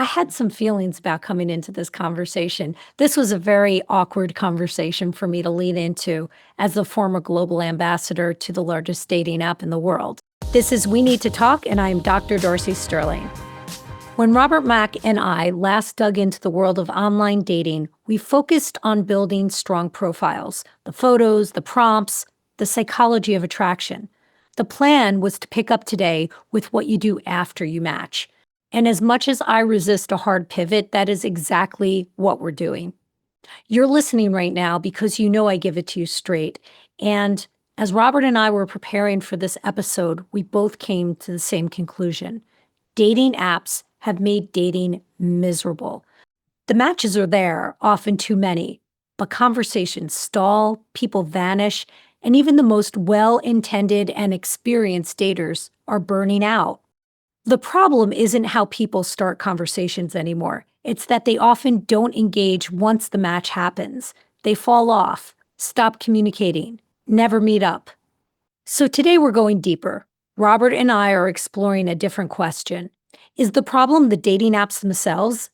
I had some feelings about coming into this conversation. This was a very awkward conversation for me to lead into as the former global ambassador to the largest dating app in the world. This is We Need to Talk, and I am Dr. Darcy Sterling. When Robert Mack and I last dug into the world of online dating, we focused on building strong profiles, the photos, the prompts, the psychology of attraction. The plan was to pick up today with what you do after you match. And as much as I resist a hard pivot, that is exactly what we're doing. You're listening right now because you know I give it to you straight. And as Robert and I were preparing for this episode, we both came to the same conclusion. Dating apps have made dating miserable. The matches are there, often too many, but conversations stall, people vanish, and even the most well-intended and experienced daters are burning out. The problem isn't how people start conversations anymore. It's that they often don't engage once the match happens. They fall off, stop communicating, never meet up. So today we're going deeper. Robert and I are exploring a different question. Is the problem the dating apps themselves?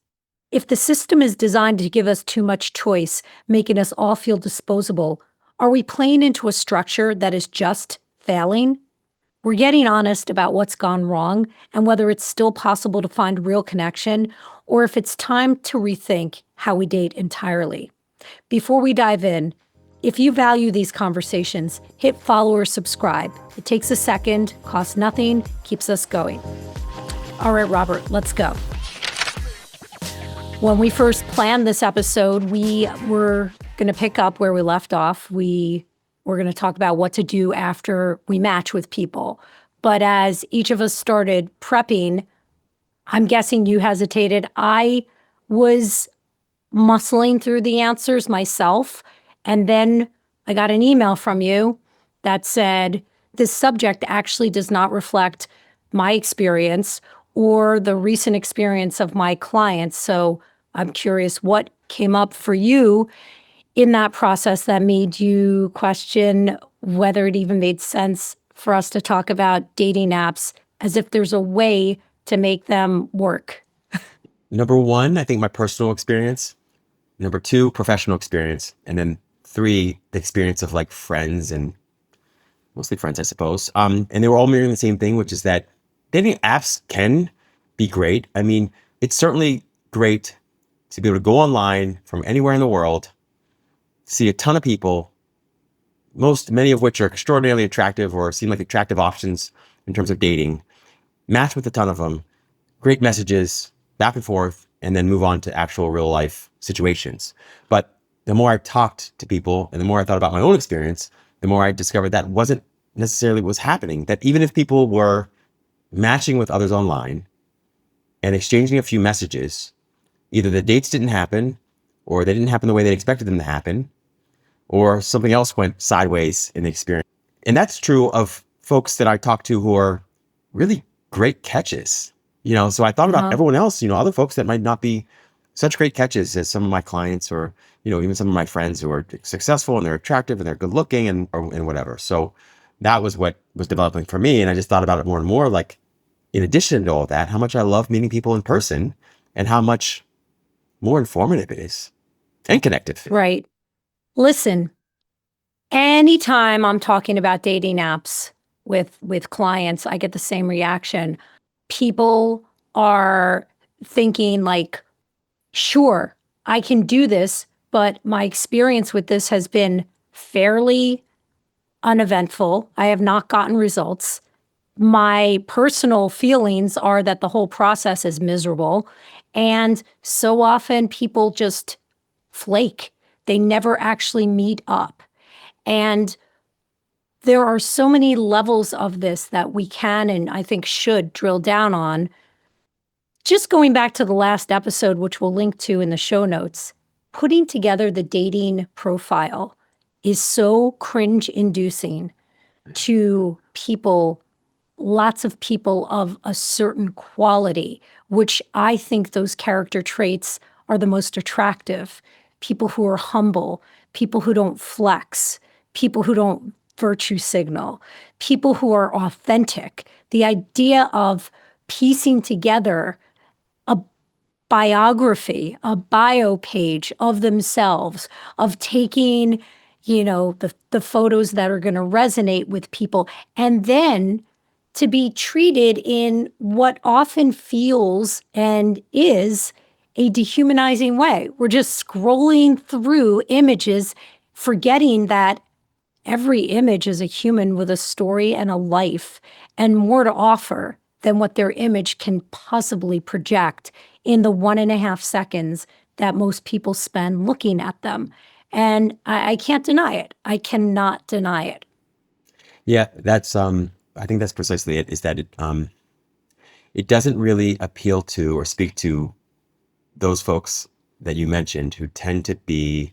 If the system is designed to give us too much choice, making us all feel disposable, are we playing into a structure that is just failing? We're getting honest about what's gone wrong and whether it's still possible to find real connection or if it's time to rethink how we date entirely. Before we dive in, if you value these conversations, hit follow or subscribe. It takes a second, costs nothing, keeps us going. All right, Robert, let's go. When we first planned this episode, we were going to pick up where we left off. We're going to talk about what to do after we match with people. But as each of us started prepping, I'm guessing you hesitated. I was muscling through the answers myself. And then I got an email from you that said, this subject actually does not reflect my experience or the recent experience of my clients. So I'm curious what came up for you in that process that made you question whether it even made sense for us to talk about dating apps as if there's a way to make them work. Number one, I think my personal experience. Number two, professional experience. And then three, the experience of like friends and mostly friends, I suppose. And they were all mirroring the same thing, which is that dating apps can be great. I mean, it's certainly great to be able to go online from anywhere in the world, see a ton of people, many of which are extraordinarily attractive or seem like attractive options in terms of dating, match with a ton of them, great messages, back and forth, and then move on to actual real life situations. But the more I talked to people and the more I thought about my own experience, the more I discovered that wasn't necessarily what was happening. That even if people were matching with others online and exchanging a few messages, either the dates didn't happen or they didn't happen the way they expected them to happen, or something else went sideways in the experience. And that's true of folks that I talk to who are really great catches. So I thought about everyone else, other folks that might not be such great catches as some of my clients or, even some of my friends who are successful and they're attractive and they're good looking and whatever. So that was what was developing for me. And I just thought about it more and more, like, in addition to all that, how much I love meeting people in person and how much more informative it is and connective. Right. Listen, anytime I'm talking about dating apps with clients, I get the same reaction. People are thinking like, sure, I can do this, but my experience with this has been fairly uneventful. I have not gotten results. My personal feelings are that the whole process is miserable. And so often people just flake. They never actually meet up. And there are so many levels of this that we can and I think should drill down on. Just going back to the last episode, which we'll link to in the show notes, putting together the dating profile is so cringe-inducing to people, lots of people of a certain quality, which I think those character traits are the most attractive. People who are humble, people who don't flex, people who don't virtue signal, people who are authentic. The idea of piecing together a biography, a bio page of themselves, of taking, the photos that are going to resonate with people, and then to be treated in what often feels and is a dehumanizing way. We're just scrolling through images, forgetting that every image is a human with a story and a life and more to offer than what their image can possibly project in the 1.5 seconds that most people spend looking at them. And I can't deny it. I cannot deny it. Yeah, that's I think that's precisely it, is that it doesn't really appeal to or speak to those folks that you mentioned who tend to be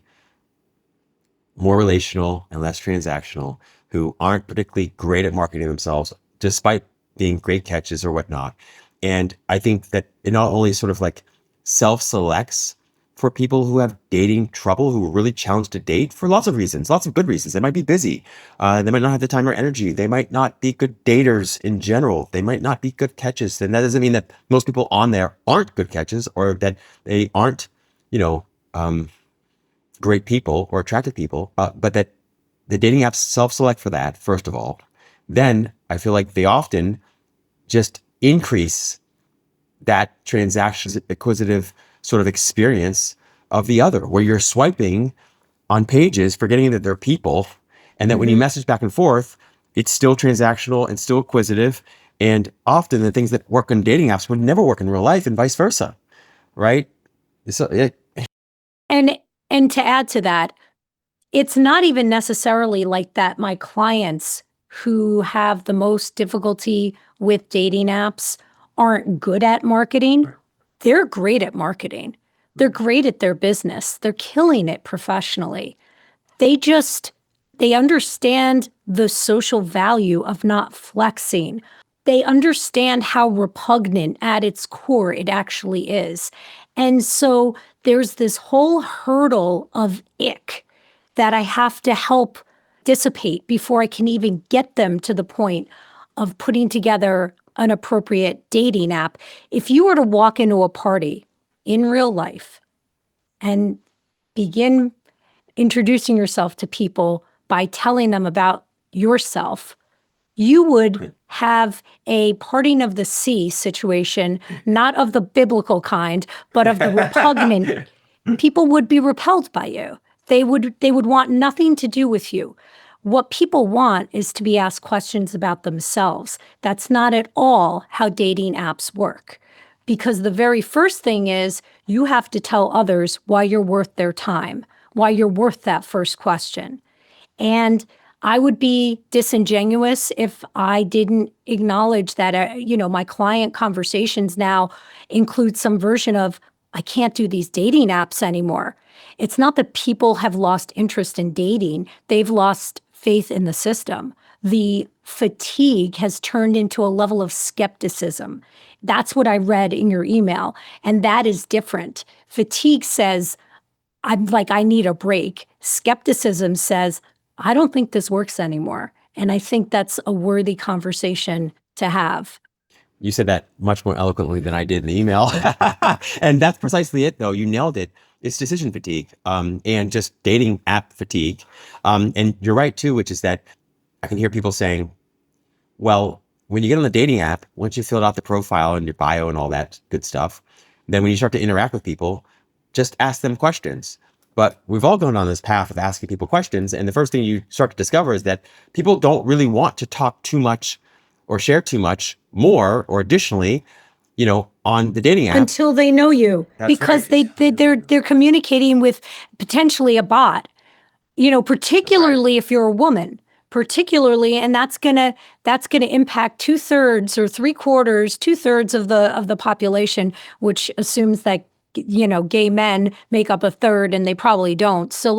more relational and less transactional, who aren't particularly great at marketing themselves, despite being great catches or whatnot. And I think that it not only sort of like self-selects for people who have dating trouble, who are really challenged to date for lots of reasons, lots of good reasons. They might be busy. They might not have the time or energy. They might not be good daters in general. They might not be good catches. And that doesn't mean that most people on there aren't good catches or that they aren't, you know, great people or attractive people, but that the dating apps self-select for that, first of all. Then I feel like they often just increase that transaction acquisitive sort of experience of the other, where you're swiping on pages, forgetting that they're people, and that when you message back and forth, it's still transactional and still acquisitive. And often the things that work on dating apps would never work in real life, and vice versa, right? So, And to add to that, it's not even necessarily like that my clients who have the most difficulty with dating apps aren't good at marketing. They're great at marketing. They're great at their business. They're killing it professionally. They understand the social value of not flexing. They understand how repugnant at its core it actually is. And so there's this whole hurdle of ick that I have to help dissipate before I can even get them to the point of putting together an appropriate dating app. If you were to walk into a party in real life and begin introducing yourself to people by telling them about yourself, you would have a parting of the sea situation, not of the biblical kind, but of the repugnant. People would be repelled by you. They would want nothing to do with you. What people want is to be asked questions about themselves. That's not at all how dating apps work. Because the very first thing is you have to tell others why you're worth their time, why you're worth that first question. And I would be disingenuous if I didn't acknowledge that, my client conversations now include some version of, I can't do these dating apps anymore. It's not that people have lost interest in dating. They've lost faith in the system. The fatigue has turned into a level of skepticism. That's what I read in your email. And that is different. Fatigue says, I need a break. Skepticism says, I don't think this works anymore. And I think that's a worthy conversation to have. you said that much more eloquently than I did in the email. And that's precisely it, though. You nailed it. It's decision fatigue, and just dating app fatigue. And you're right, too, which is that I can hear people saying, well, when you get on the dating app, once you filled out the profile and your bio and all that good stuff, then when you start to interact with people, just ask them questions. But we've all gone on this path of asking people questions. And the first thing you start to discover is that people don't really want to talk too much or share too much more or additionally, on the dating app. Until they know you. That's because right. they're communicating with potentially a bot, particularly if you're a woman. And that's gonna impact 2/3 or 3/4, 2/3 of the population, which assumes that gay men make up 1/3, and they probably don't. So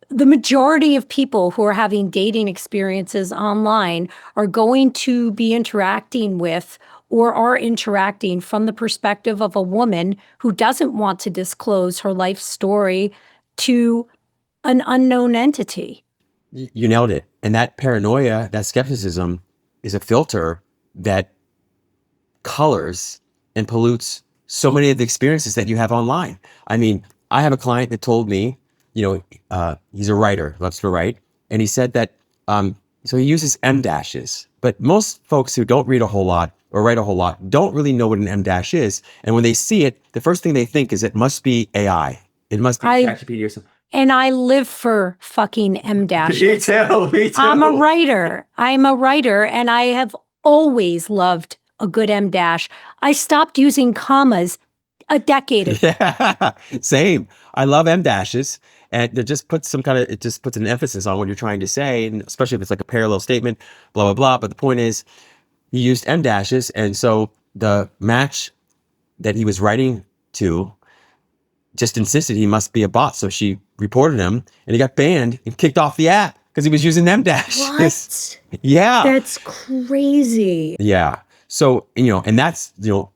the majority of people who are having dating experiences online are going to be interacting with or are interacting from the perspective of a woman who doesn't want to disclose her life story to an unknown entity. You nailed it. And that paranoia, that skepticism is a filter that colors and pollutes so many of the experiences that you have online. I mean, I have a client that told me, he's a writer, loves to write, and he said that so he uses M dashes, but most folks who don't read a whole lot or write a whole lot don't really know what an M dash is, and when they see it, the first thing they think is it must be AI, it must be ChatGPT or something. And I live for fucking M dashes. Me too. Me too. I'm a writer, and I have always loved a good M dash. I stopped using commas a decade ago. Yeah, same. I love M dashes, and it just puts it just puts an emphasis on what you're trying to say, and especially if it's like a parallel statement, blah blah blah. But the point is, he used M dashes, and so the match that he was writing to just insisted he must be a bot. So she reported him, and he got banned and kicked off the app because he was using M dashes. What? Yeah, That's crazy. yeah. So and that's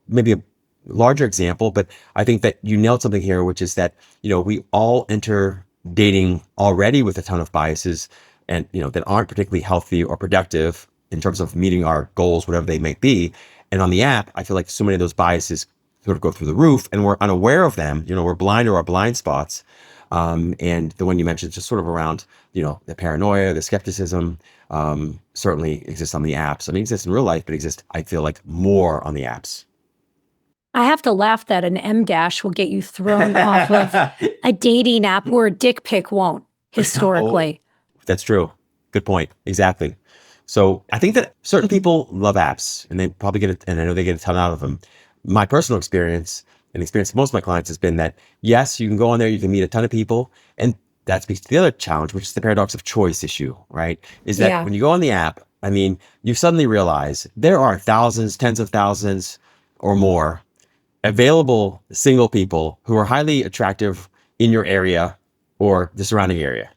maybe a larger example, but I think that you nailed something here, which is that, we all enter dating already with a ton of biases and, that aren't particularly healthy or productive in terms of meeting our goals, whatever they may be. And on the app, I feel like so many of those biases sort of go through the roof and we're unaware of them. We're blind to our blind spots. And the one you mentioned just sort of around, the paranoia, the skepticism, certainly exists on the apps. I mean, it exists in real life, but exists, I feel like, more on the apps. I have to laugh that an M dash will get you thrown off of a dating app where a dick pic won't, historically. Oh, that's true. Good point. Exactly. So I think that certain people love apps and they probably and I know they get a ton out of them. My personal experience and the experience of most of my clients has been that, yes, you can go on there, you can meet a ton of people. And that speaks to the other challenge, which is the paradox of choice issue, right? Is that when you go on the app, I mean, you suddenly realize there are thousands, tens of thousands or more available single people who are highly attractive in your area or the surrounding area.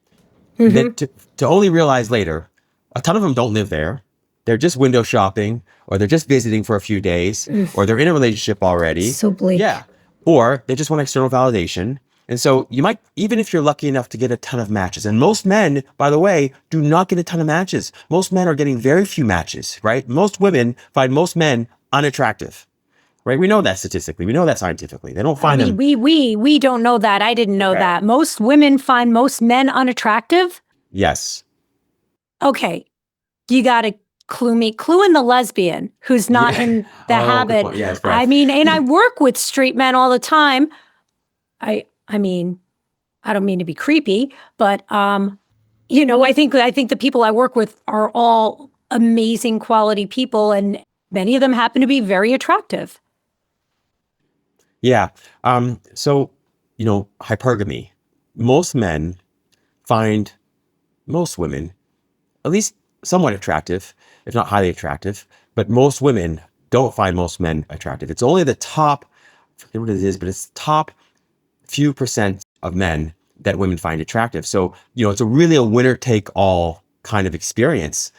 Mm-hmm. That to only realize later, a ton of them don't live there. They're just window shopping, or they're just visiting for a few days, or they're in a relationship already. So bleak. Yeah. Or they just want external validation. And so you might, even if you're lucky enough to get a ton of matches, and most men, by the way, do not get a ton of matches. Most men are getting very few matches, right? Most women find most men unattractive. Right, we know that statistically. We know that scientifically. They don't find them. We don't know that. I didn't know that. Most women find most men unattractive. Yes. Okay, you got to clue in the lesbian who's not in the habit. Yes, I mean, and I work with straight men all the time. I mean, I don't mean to be creepy, but I think the people I work with are all amazing quality people, and many of them happen to be very attractive. Yeah. So, hypergamy. Most men find most women at least somewhat attractive, if not highly attractive, but most women don't find most men attractive. It's only the top, I forget what it is, but it's the top few percent of men that women find attractive. So, it's really a winner take all kind of experience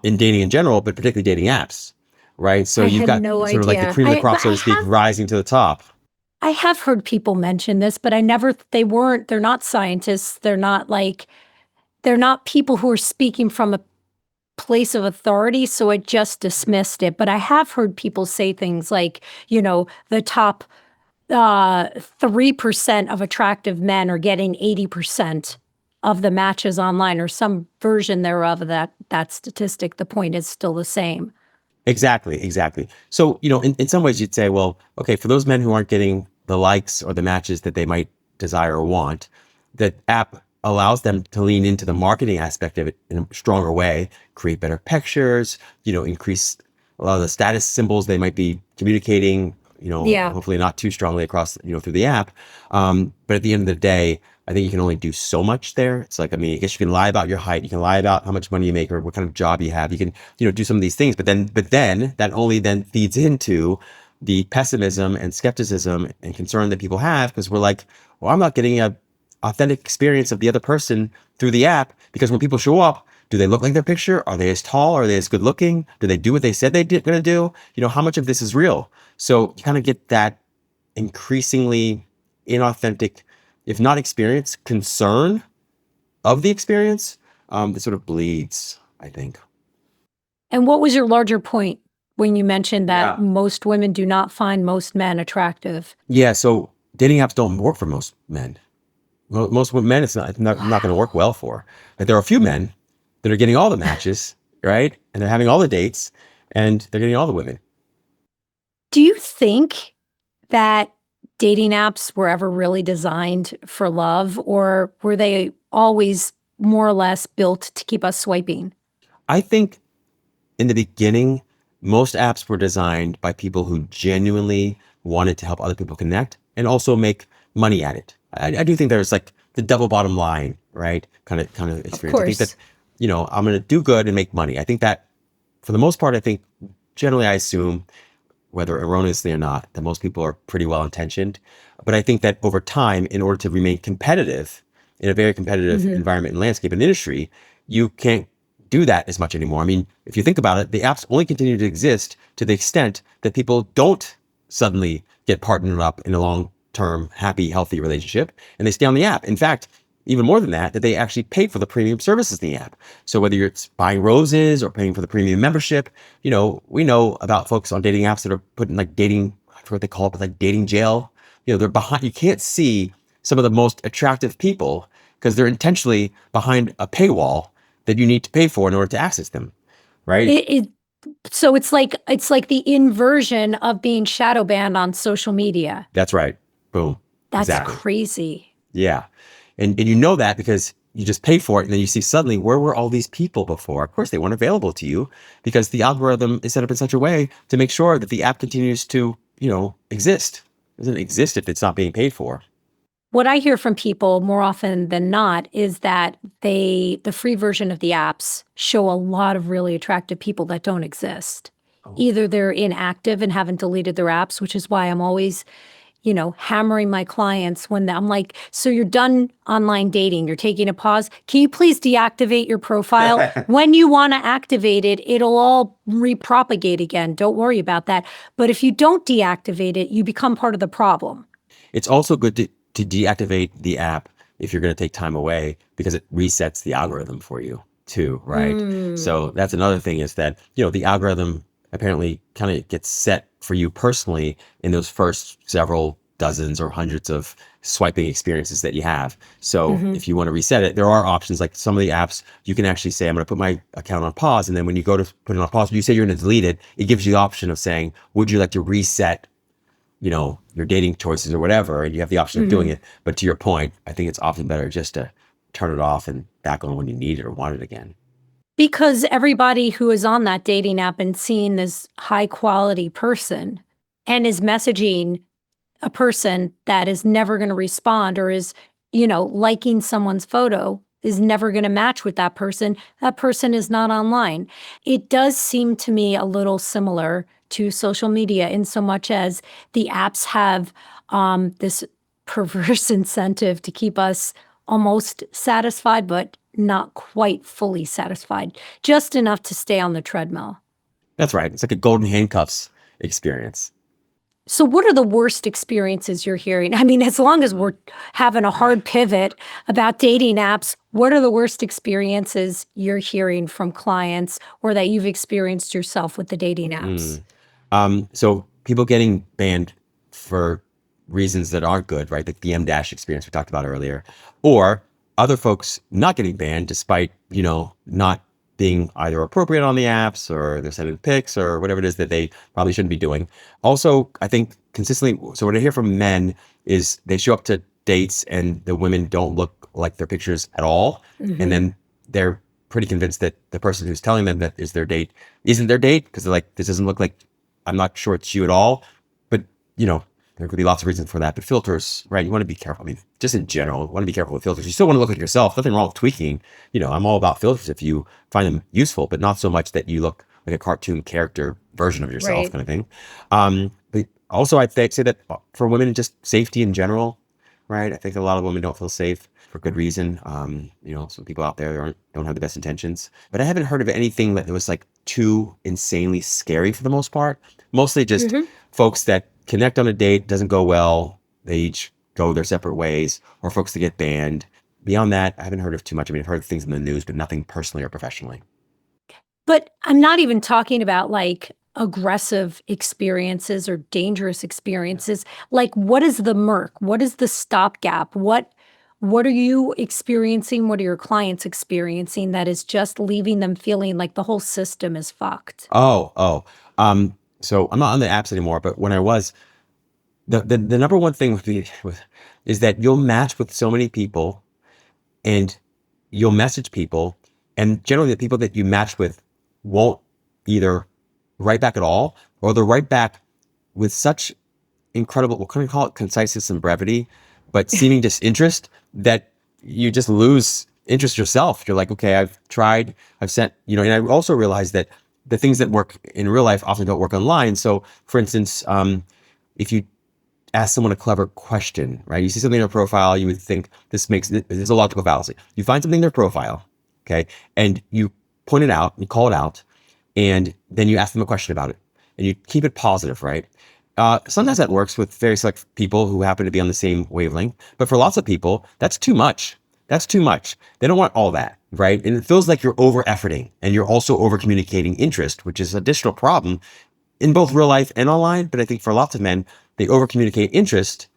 in dating in general, but particularly dating apps, right? So you've got sort of like the cream of the crop, so to speak, rising to the top. I have heard people mention this, but they're not scientists. They're not people who are speaking from a place of authority. So I just dismissed it. But I have heard people say things like, the top 3% of attractive men are getting 80% of the matches online, or some version thereof of that statistic. The point is still the same. Exactly. So, in some ways you'd say, well, okay, for those men who aren't getting the likes or the matches that they might desire or want, the app allows them to lean into the marketing aspect of it in a stronger way, create better pictures, increase a lot of the status symbols they might be communicating, hopefully not too strongly across, through the app. But at the end of the day, I think you can only do so much there. It's like, I guess you can lie about your height. You can lie about how much money you make or what kind of job you have. You can, do some of these things, but then that only then feeds into the pessimism and skepticism and concern that people have, because we're like, well, I'm not getting a authentic experience of the other person through the app, because when people show up, do they look like their picture? Are they as tall? Are they as good looking? Do they do what they said they're going to do? How much of this is real? So you kind of get that increasingly inauthentic, if not experience, concern of the experience that sort of bleeds, I think. And what was your larger point when you mentioned that Yeah. most women do not find most men attractive. Yeah. So dating apps don't work for most men. Most men, it's not going to work Wow. well for. Like there are a few men that are getting all the matches, right? And they're having all the dates, and they're getting all the women. Do you think that dating apps were ever really designed for love, or were they always more or less built to keep us swiping? I think in the beginning, most apps were designed by people who genuinely wanted to help other people connect and also make money at it. I do think there's like the double bottom line, right? Kind of Of experience. I think that, course. I'm going to do good and make money. I think that for the most part, I think generally I assume, whether erroneously or not, that most people are pretty well intentioned. But I think that over time, in order to remain competitive in a very competitive Mhm. environment and landscape and industry, you can't do that as much anymore. I mean, if you think about it, the apps only continue to exist to the extent that people don't suddenly get partnered up in a long-term, happy, healthy relationship and they stay on the app. In fact, even more than that they actually pay for the premium services in the app. So whether you're buying roses or paying for the premium membership, we know about folks on dating apps that are put in like dating, I forget what they call it, but like dating jail. They're behind, you can't see some of the most attractive people because they're intentionally behind a paywall that you need to pay for in order to access them, right? It so it's like the inversion of being shadow banned on social media. That's right. Boom. That's Exactly. crazy. Yeah. And you know that because you just pay for it and then you see suddenly where were all these people before? Of course, they weren't available to you because the algorithm is set up in such a way to make sure that the app continues to, exist. It doesn't exist if it's not being paid for. What I hear from people more often than not is that the free version of the apps show a lot of really attractive people that don't exist. Oh. Either they're inactive and haven't deleted their apps, which is why I'm always, hammering my clients when I'm like, so you're done online dating, you're taking a pause. Can you please deactivate your profile? When you want to activate it, it'll all repropagate again. Don't worry about that. But if you don't deactivate it, you become part of the problem. It's also good to deactivate the app if you're going to take time away because it resets the algorithm for you too, right? Mm. So that's another thing is that, the algorithm apparently kind of gets set for you personally in those first several dozens or hundreds of swiping experiences that you have. So Mhm. if you want to reset it, there are options like some of the apps you can actually say, I'm going to put my account on pause. And then when you go to put it on pause, when you say you're going to delete it, it gives you the option of saying, would you like to reset your dating choices or whatever, and you have the option of doing Mhm. it. But to your point, I think it's often better just to turn it off and back on when you need it or want it again. Because everybody who is on that dating app and seeing this high quality person and is messaging a person that is never going to respond or is, liking someone's photo is never going to match with that person is not online. It does seem to me a little similar to social media in so much as the apps have this perverse incentive to keep us almost satisfied, but not quite fully satisfied, just enough to stay on the treadmill. That's right. It's like a golden handcuffs experience. So what are the worst experiences you're hearing? I mean, as long as we're having a hard pivot about dating apps, what are the worst experiences you're hearing from clients or that you've experienced yourself with the dating apps? Mm. So people getting banned for reasons that aren't good, right? Like the M dash experience we talked about earlier, or other folks not getting banned despite, not being either appropriate on the apps or they're sending pics or whatever it is that they probably shouldn't be doing. Also, I think consistently, so what I hear from men is they show up to dates and the women don't look like their pictures at all. And Mhm. then they're pretty convinced that the person who's telling them that is their date isn't their date because they're like, this doesn't look like, I'm not sure it's you at all. But, there could be lots of reasons for that. But filters, right? You want to be careful. I mean, just in general, you want to be careful with filters. You still want to look like yourself. Nothing wrong with tweaking. I'm all about filters if you find them useful, but not so much that you look like a cartoon character version of yourself Right. kind of thing. But also, say that for women, just safety in general, right? I think a lot of women don't feel safe for good reason. Some people out there don't have the best intentions. But I haven't heard of anything that was like too insanely scary for the most part. Mostly just Mhm. folks that connect on a date, doesn't go well, they each go their separate ways, or folks that get banned. Beyond that, I haven't heard of too much. I mean, I've heard of things in the news, but nothing personally or professionally. But I'm not even talking about like aggressive experiences or dangerous experiences. Like, what is the murk? What is the stopgap? What are you experiencing? What are your clients experiencing that is just leaving them feeling like the whole system is fucked? Oh. So I'm not on the apps anymore, but when I was, the number one thing is that you'll match with so many people and you'll message people, and generally the people that you match with won't either write back at all, or they'll write back with such incredible, what can we call it, conciseness and brevity, but seeming disinterest that you just lose interest yourself. You're like, okay, I've tried, I've sent, and I also realized that the things that work in real life often don't work online. So for instance, if you ask someone a clever question, right? You see something in their profile, you would think there's a logical fallacy. You find something in their profile, okay, and you point it out, you call it out, and then you ask them a question about it, and you keep it positive, right? Sometimes that works with very select people who happen to be on the same wavelength, but for lots of people, that's too much. That's too much. They don't want all that, right? And it feels like you're over efforting and you're also over communicating interest, which is an additional problem in both real life and online. But I think for lots of men, they over communicate interest,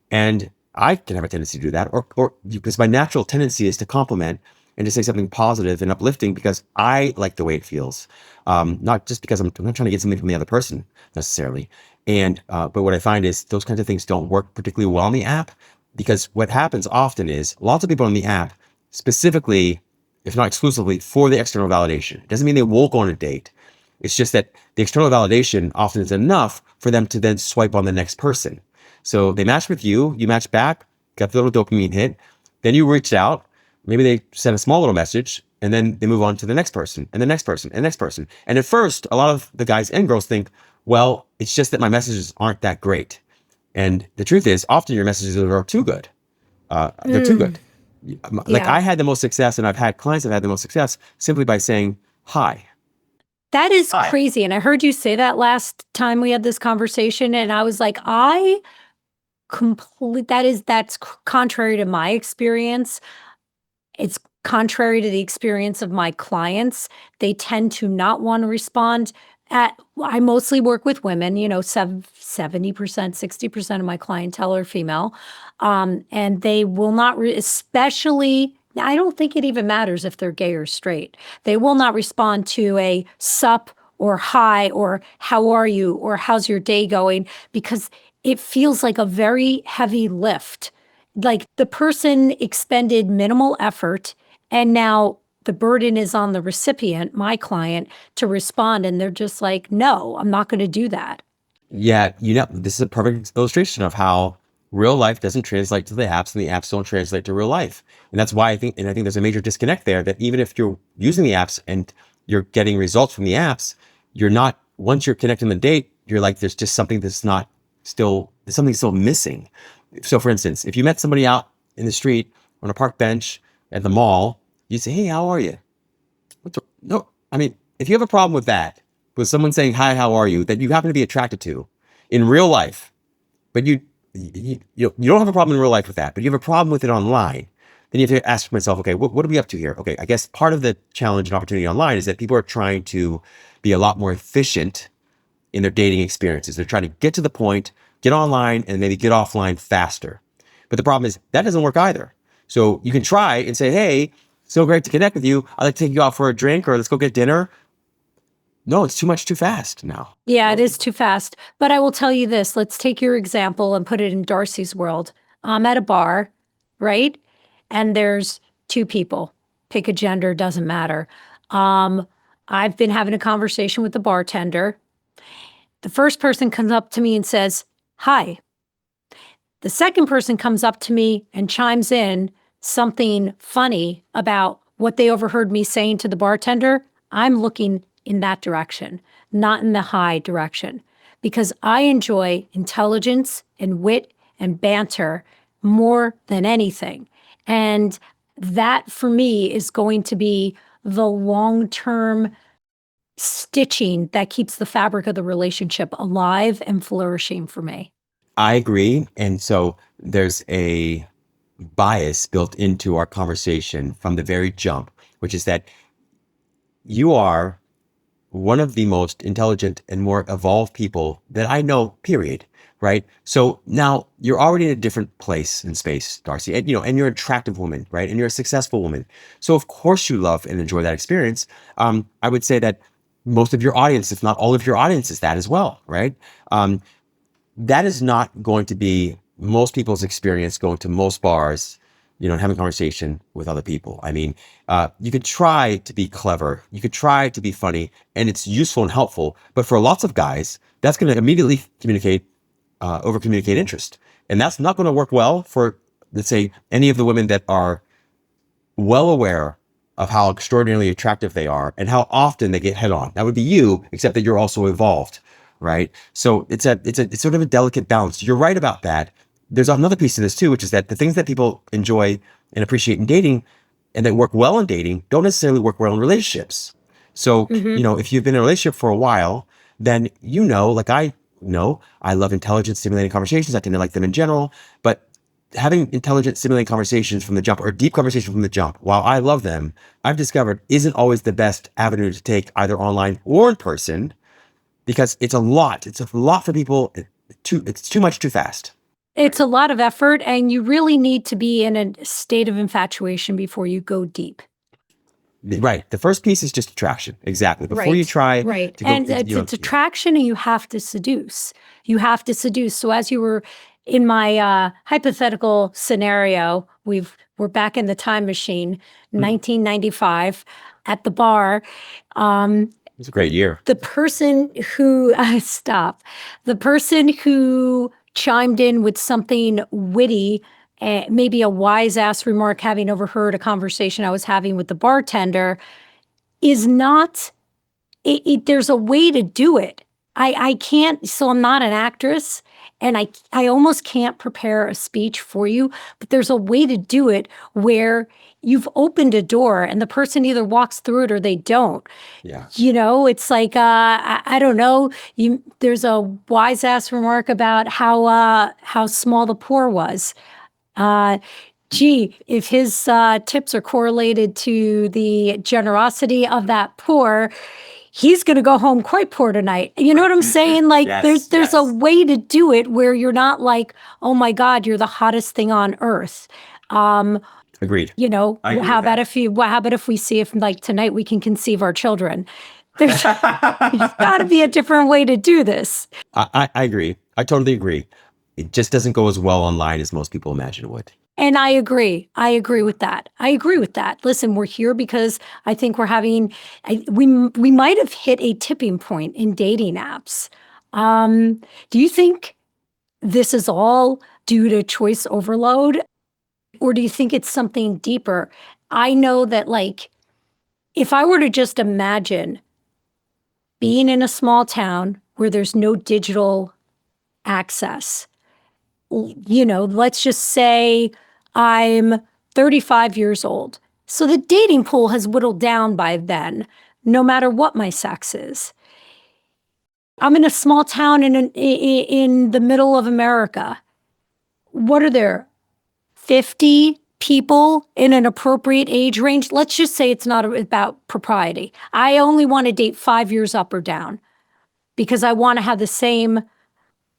and I can have a tendency to do that, or because my natural tendency is to compliment and to say something positive and uplifting because I like the way it feels, not just because I'm not trying to get something from the other person necessarily. And but what I find is those kinds of things don't work particularly well on the app, because what happens often is lots of people on the app, specifically, if not exclusively, for the external validation. It doesn't mean they won't go on a date. It's just that the external validation often is enough for them to then swipe on the next person. So they match with you, you match back, got the little dopamine hit, then you reached out, maybe they send a small little message, and then they move on to the next person, and the next person, and the next person. And at first, a lot of the guys and girls think, well, it's just that my messages aren't that great. And the truth is, often your messages are too good. They're too good. Like Yeah. I had the most success, and I've had clients that have had the most success simply by saying hi. That is Hi. crazy. And I heard you say that last time we had this conversation, and I was like, that's contrary to my experience. It's contrary to the experience of my clients. They tend to not want to respond. I mostly work with women, 70%, 60% of my clientele are female. And they will not, especially, I don't think it even matters if they're gay or straight. They will not respond to a sup or hi or how are you or how's your day going, because it feels like a very heavy lift. Like the person expended minimal effort, and now the burden is on the recipient, my client, to respond. And they're just like, no, I'm not going to do that. Yeah, this is a perfect illustration of how real life doesn't translate to the apps and the apps don't translate to real life. And that's why I think there's a major disconnect there, that even if you're using the apps and you're getting results from the apps, you're not, once you're connecting the date, you're like, there's just something that's not there's something still missing. So for instance, if you met somebody out in the street on a park bench at the mall, you say, hey, how are you? No, I mean, if you have a problem with that, with someone saying, hi, how are you, that you happen to be attracted to in real life, but you don't have a problem in real life with that, but you have a problem with it online, then you have to ask myself, okay, what are we up to here? Okay, I guess part of the challenge and opportunity online is that people are trying to be a lot more efficient in their dating experiences. They're trying to get to the point, get online, and maybe get offline faster. But the problem is that doesn't work either. So you can try and say, hey, so great to connect with you. I'd like to take you out for a drink, or let's go get dinner. No, it's too much too fast now. Yeah, it is too fast. But I will tell you this. Let's take your example and put it in Darcy's world. I'm at a bar, right? And there's two people. Pick a gender, doesn't matter. I've been having a conversation with the bartender. The first person comes up to me and says, hi. The second person comes up to me and chimes in something funny about what they overheard me saying to the bartender. I'm looking in that direction, not in the high direction, because I enjoy intelligence and wit and banter more than anything. And that for me is going to be the long-term stitching that keeps the fabric of the relationship alive and flourishing for me. I agree. And so there's a bias built into our conversation from the very jump, which is that you are one of the most intelligent and more evolved people that I know, period. Right. So now you're already in a different place in space, Darcy, and and you're an attractive woman, right? And you're a successful woman. So of course you love and enjoy that experience. I would say that most of your audience, if not all of your audience, is that as well, right? That is not going to be most people's experience going to most bars, and having a conversation with other people. I mean, you could try to be clever, you could try to be funny, and it's useful and helpful. But for lots of guys, that's going to immediately over communicate interest. And that's not going to work well for, let's say, any of the women that are well aware of how extraordinarily attractive they are and how often they get head on. That would be you, except that you're also evolved, right? So it's sort of a delicate balance. You're right about that. There's another piece to this too, which is that the things that people enjoy and appreciate in dating and that work well in dating don't necessarily work well in relationships. So, if you've been in a relationship for a while, then like I know, I love intelligent, stimulating conversations. I tend to like them in general, but having intelligent, stimulating conversations from the jump or deep conversation from the jump, while I love them, I've discovered isn't always the best avenue to take either online or in person because it's a lot. It's a lot for people. It's too much too fast. It's a lot of effort, and you really need to be in a state of infatuation before you go deep. Right. The first piece is just attraction. Exactly. Before you try to go, and it's attraction, and you have to seduce. You have to seduce. So as you were in my hypothetical scenario, we're back in the time machine, 1995, at the bar. It was a great year. The person who the person who chimed in with something witty, maybe a wise ass remark, having overheard a conversation I was having with the bartender, is not. There's a way to do it. I can't. So I'm not an actress, and I almost can't prepare a speech for you. But there's a way to do it where you've opened a door, and the person either walks through it or they don't. Yeah. It's like I don't know. There's a wise ass remark about how small the poor was. Gee, if his tips are correlated to the generosity of that poor, he's going to go home quite poor tonight. You know what I'm saying? Like there's a way to do it where you're not like, oh my God, you're the hottest thing on earth. Agreed. How about if we see if like tonight we can conceive our children? There's got to be a different way to do this. I agree. I totally agree. It just doesn't go as well online as most people imagine it would. And I agree. I agree with that. Listen, we're here because I think we might have hit a tipping point in dating apps. Do you think this is all due to choice overload? Or do you think it's something deeper? I know that, like, if I were to just imagine being in a small town where there's no digital access, let's just say I'm 35 years old. So the dating pool has whittled down by then, no matter what my sex is. I'm in a small town in the middle of America. What are there? 50 people in an appropriate age range? Let's just say it's not about propriety. I only want to date 5 years up or down because I want to have the same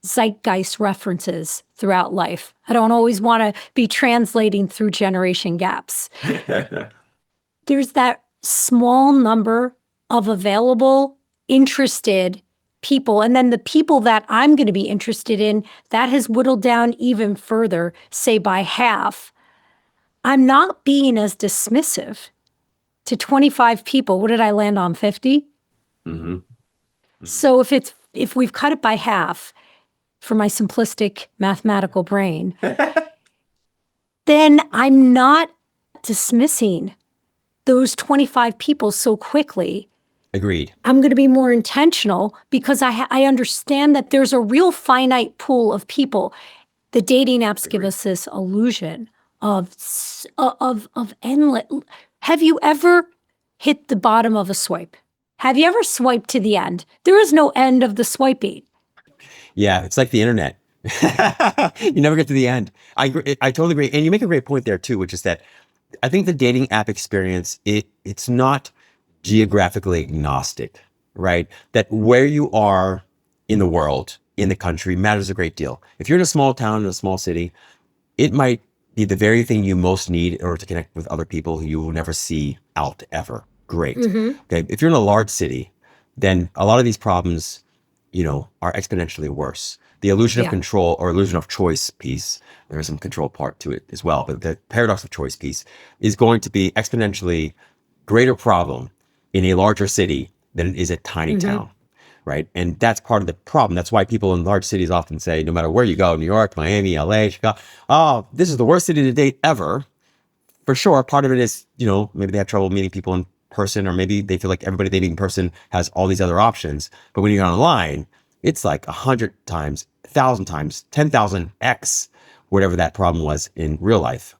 zeitgeist references throughout life. I don't always want to be translating through generation gaps. There's that small number of available, interested people. And then the people that I'm going to be interested in, that has whittled down even further, say by half. I'm not being as dismissive to 25 people. What did I land on, 50? Mm-hmm. So if we've cut it by half, for my simplistic mathematical brain, then I'm not dismissing those 25 people so quickly. Agreed. I'm going to be more intentional because I understand that there's a real finite pool of people. The dating apps give us this illusion of endless. Have you ever hit the bottom of a swipe? Have you ever swiped to the end? There is no end of the swiping. Yeah, it's like the internet. You never get to the end. I totally agree. And you make a great point there too, which is that I think the dating app experience, it's not geographically agnostic, right? That where you are in the world, in the country, matters a great deal. If you're in a small town, in a small city, it might be the very thing you most need in order to connect with other people who you will never see out ever. Great. Mm-hmm. Okay. If you're in a large city, then a lot of these problems, are exponentially worse. The illusion of Yeah. control or illusion of choice piece, there is some control part to it as well, but the paradox of choice piece is going to be exponentially greater problem in a larger city than it is a tiny Mm-hmm. town, right? And that's part of the problem. That's why people in large cities often say, no matter where you go, New York, Miami, LA, Chicago, oh, this is the worst city to date ever. For sure, part of it is, maybe they have trouble meeting people in person, or maybe they feel like everybody they meet in person has all these other options. But when you're online, it's like 100 times, 1,000 times, 10,000x, whatever that problem was in real life.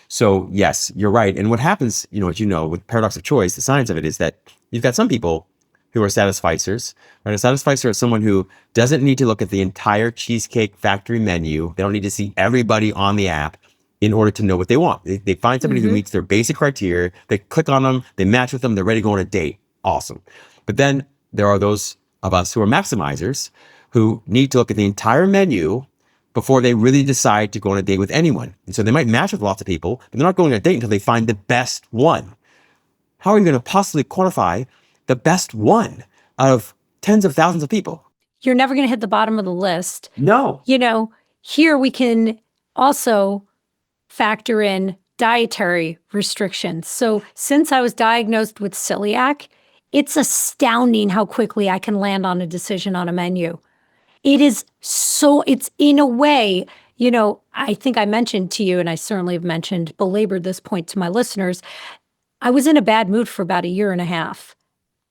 So yes, you're right. And what happens, with paradox of choice, the science of it is that you've got some people who are satisficers. Right? A satisficer is someone who doesn't need to look at the entire Cheesecake Factory menu. They don't need to see everybody on the app in order to know what they want. They find somebody who Mm-hmm. meets their basic criteria. They click on them. They match with them. They're ready to go on a date. Awesome. But then there are those of us who are maximizers who need to look at the entire menu before they really decide to go on a date with anyone. And so they might match with lots of people, but they're not going on a date until they find the best one. How are you going to possibly quantify the best one out of tens of thousands of people? You're never going to hit the bottom of the list. No. Here we can also factor in dietary restrictions. So since I was diagnosed with celiac, it's astounding how quickly I can land on a decision on a menu. It's in a way, I think I mentioned to you, and I certainly have belabored this point to my listeners, I was in a bad mood for about a year and a half.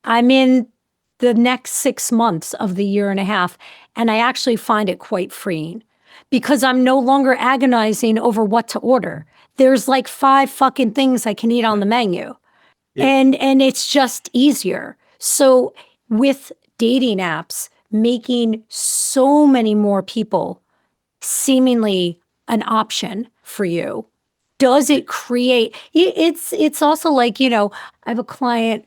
I'm in the next 6 months of the year and a half, and I actually find it quite freeing because I'm no longer agonizing over what to order. There's like 5 fucking things I can eat on the menu. Yeah. And it's just easier. So with dating apps making so many more people seemingly an option for you, does it create it's also like, I have a client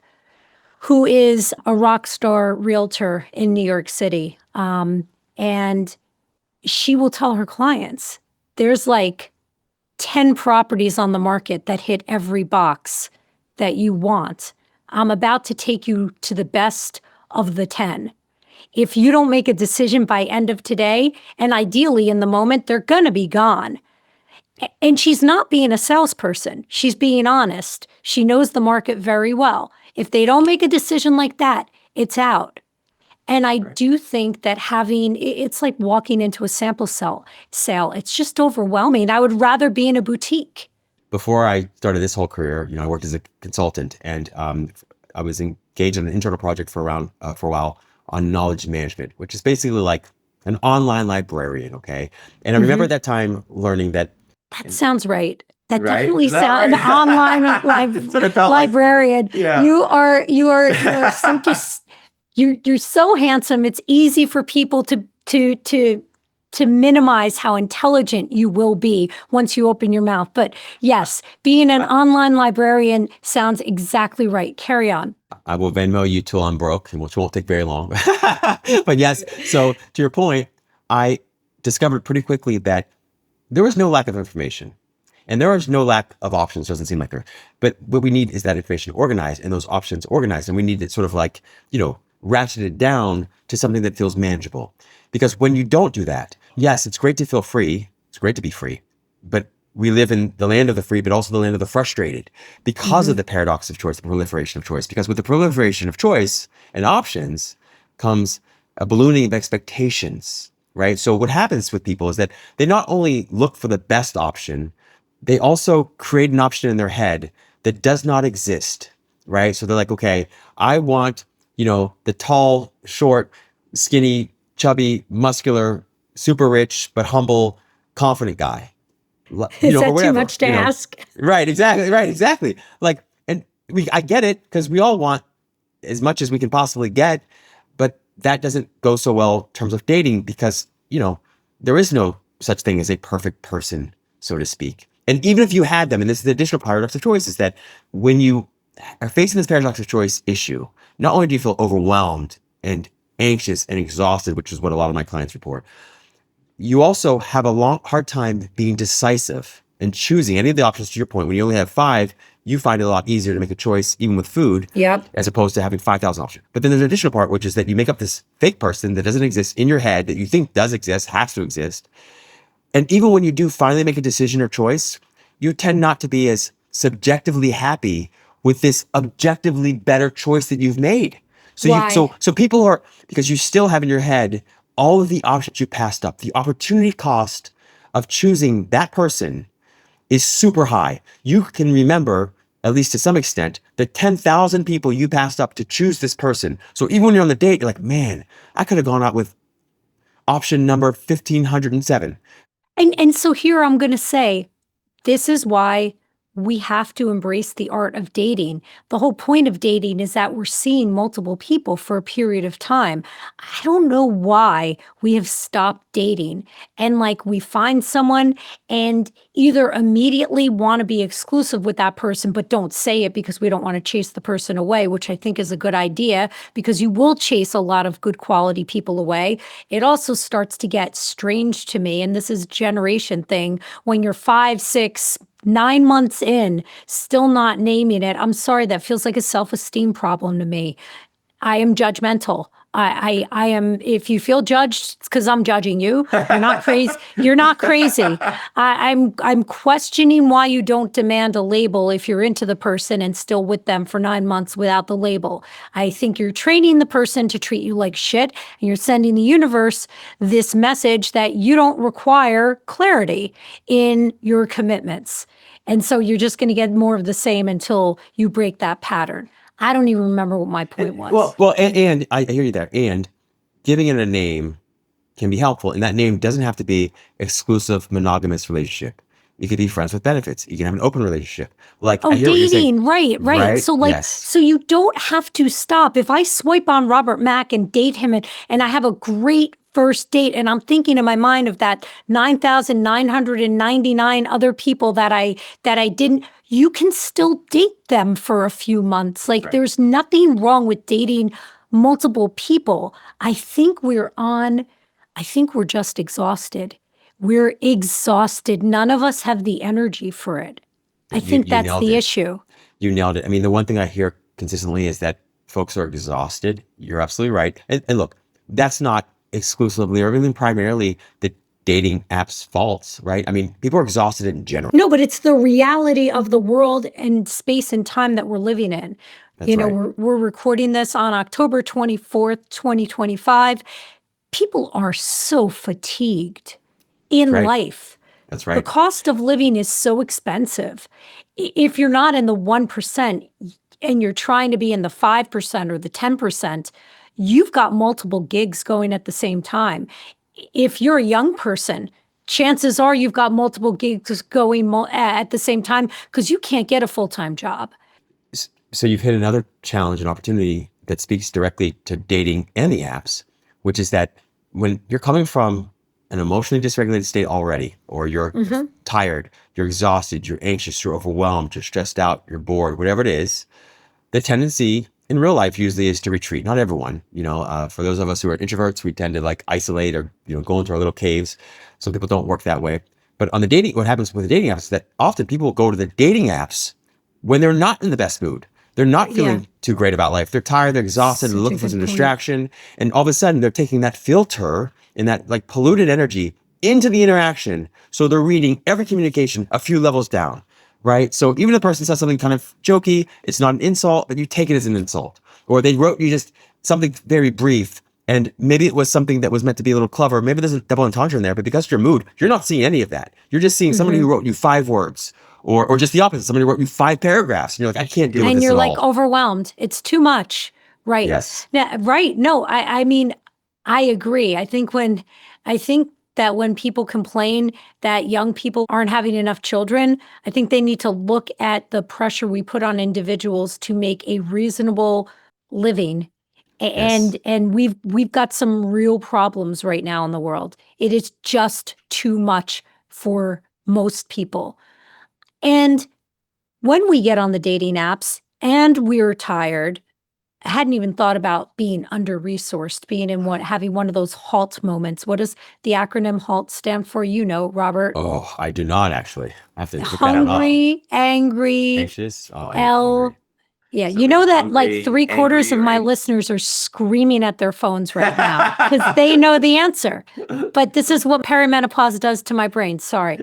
who is a rock star realtor in New York City. And she will tell her clients there's like 10 properties on the market that hit every box that you want. I'm about to take you to the best of the 10. If you don't make a decision by end of today, and ideally in the moment, they're going to be gone. And she's not being a salesperson. She's being honest. She knows the market very well. If they don't make a decision like that, it's out. And I do think that it's like walking into a sample sale. It's just overwhelming. I would rather be in a boutique. Before I started this whole career, I worked as a consultant, and I was engaged in an internal project for a while on knowledge management, which is basically like an online librarian. Okay, and I remember at that time learning that. That sounds right. That Right? definitely Is that sounds right? an online That's what it felt like. librarian. Yeah. You are you're so handsome. It's easy for people to minimize how intelligent you will be once you open your mouth. But yes, being an online librarian sounds exactly right. Carry on. I will Venmo you till I'm broke, which won't take very long. But yes, so to your point, I discovered pretty quickly that there was no lack of information. And there is no lack of options, doesn't seem like there. But what we need is that information organized and those options organized. And we need it sort of like, ratchet it down to something that feels manageable. Because when you don't do that, yes, it's great to feel free. It's great to be free. But we live in the land of the free, but also the land of the frustrated because of the paradox of choice, the proliferation of choice. Because with the proliferation of choice and options comes a ballooning of expectations, right? So what happens with people is that they not only look for the best option, they also create an option in their head that does not exist, right? So they're like, okay, I want, the tall, short, skinny, chubby, muscular, super rich, but humble, confident guy. Is Or that too whatever, much to ask? Right, exactly. Like, and I get it because we all want as much as we can possibly get, but that doesn't go so well in terms of dating because, there is no such thing as a perfect person, so to speak. And even if you had them, and this is the additional paradox of choice, is that when you are facing this paradox of choice issue, not only do you feel overwhelmed and anxious and exhausted, which is what a lot of my clients report, you also have a hard time being decisive and choosing any of the options. To your point, when you only have 5, you find it a lot easier to make a choice, even with food, Yep. as opposed to having 5,000 options. But then there's an additional part, which is that you make up this fake person that doesn't exist in your head, that you think does exist, has to exist. And even when you do finally make a decision or choice, you tend not to be as subjectively happy with this objectively better choice that you've made. So Why? so people are, because you still have in your head all of the options you passed up. The opportunity cost of choosing that person is super high. You can remember, at least to some extent, the 10,000 people you passed up to choose this person. So even when you're on the date, you're like, man, I could have gone out with option number 1507. And so here I'm going to say, this is why we have to embrace the art of dating. The whole point of dating is that we're seeing multiple people for a period of time. I don't know why we have stopped dating. And like we find someone and either immediately want to be exclusive with that person, but don't say it because we don't want to chase the person away, which I think is a good idea because you will chase a lot of good quality people away. It also starts to get strange to me. And this is a generation thing when you're 5, 6, 9 months in, still not naming it. I'm sorry, that feels like a self-esteem problem to me. I am judgmental. I am. If you feel judged, it's because I'm judging you. You're not crazy. You're not crazy. I'm questioning why you don't demand a label if you're into the person and still with them for 9 months without the label. I think you're training the person to treat you like shit, and you're sending the universe this message that you don't require clarity in your commitments. And so you're just going to get more of the same until you break that pattern. I don't even remember what my point was. And I hear you there. And giving it a name can be helpful. And that name doesn't have to be exclusive monogamous relationship. You could be friends with benefits. You can have an open relationship. Like, I Oh, hear what you're saying. dating, right. Right? So like, Yes. so you don't have to stop. If I swipe on Robert Mack and date him and I have a great first date and I'm thinking in my mind of that 9,999 other people that I didn't, you can still date them for a few months. Like there's nothing wrong with dating multiple people. I think we're just exhausted. We're exhausted. None of us have the energy for it. I think You that's nailed the it. issue. You nailed it. I mean, the one thing I hear consistently is that folks are exhausted. You're absolutely right. And look, that's not exclusively or even primarily the dating app's faults, right? I mean, people are exhausted in general. No, but it's the reality of the world and space and time that we're living in. That's right. We're recording this on October 24th, 2025. People are so fatigued in Right. life. That's The right. cost of living is so expensive. If you're not in the 1% and you're trying to be in the 5% or the 10%, you've got multiple gigs going at the same time. If you're a young person, chances are you've got multiple gigs going at the same time because you can't get a full-time job. So you've hit another challenge and opportunity that speaks directly to dating and the apps, which is that when you're coming from an emotionally dysregulated state already, or you're tired, you're exhausted, you're anxious, you're overwhelmed, you're stressed out, you're bored, whatever it is, the tendency in real life usually is to retreat. Not everyone, for those of us who are introverts, we tend to like isolate or, go into our little caves. Some people don't work that way. But on the dating, what happens with the dating apps is that often people go to the dating apps when they're not in the best mood. They're not feeling too great about life. They're tired, they're exhausted, they're looking for some distraction. And all of a sudden they're taking that filter and that like polluted energy into the interaction. So they're reading every communication a few levels down, right? So even if the person says something kind of jokey, it's not an insult, but you take it as an insult. Or they wrote you just something very brief, and maybe it was something that was meant to be a little clever. Maybe there's a double entendre in there, but because of your mood, you're not seeing any of that. You're just seeing somebody who wrote you 5 words. Or just the opposite. Somebody wrote you 5 paragraphs. And you're like, I can't deal with this And at you're all. like overwhelmed. It's too much. Right. Yes. Yeah, right. No, I mean, I agree. I think that when people complain that young people aren't having enough children, I think they need to look at the pressure we put on individuals to make a reasonable living. Yes. And we've got some real problems right now in the world. It is just too much for most people. And when we get on the dating apps and we're tired hadn't even thought about being under-resourced, being in having one of those HALT moments. What does the acronym HALT stand for? You know, Robert. Oh, I do not actually. I have to look that out. Hungry, angry, Anxious? Oh, L. angry. Yeah, So you know maybe that like hungry, 3/4 of angry, or my ang- listeners are screaming at their phones right now because they know the answer. But this is what perimenopause does to my brain. Sorry.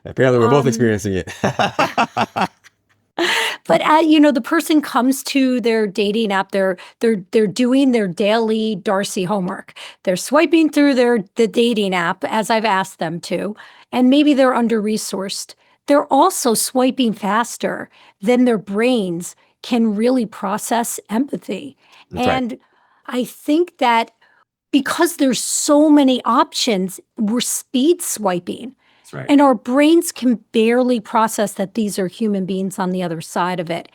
Apparently, we're both experiencing it. But the person comes to their dating app. They're doing their daily Darcy homework. They're swiping through the dating app as I've asked them to, and maybe they're under-resourced. They're also swiping faster than their brains can really process empathy. That's right. And I think that because there's so many options, we're speed swiping. That's right. And our brains can barely process that these are human beings on the other side of it.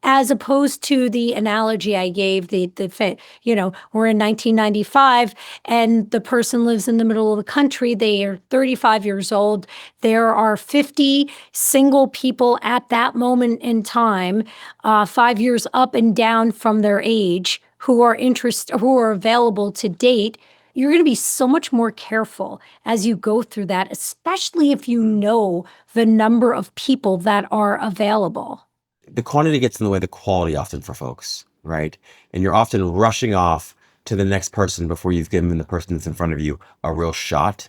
As opposed to the analogy I gave, we're in 1995 and the person lives in the middle of the country. They are 35 years old. There are 50 single people at that moment in time, 5 years up and down from their age, who are available to date. You're going to be so much more careful as you go through that, especially if you know the number of people that are available. The quantity gets in the way of the quality often for folks, right? And you're often rushing off to the next person before you've given the person that's in front of you a real shot.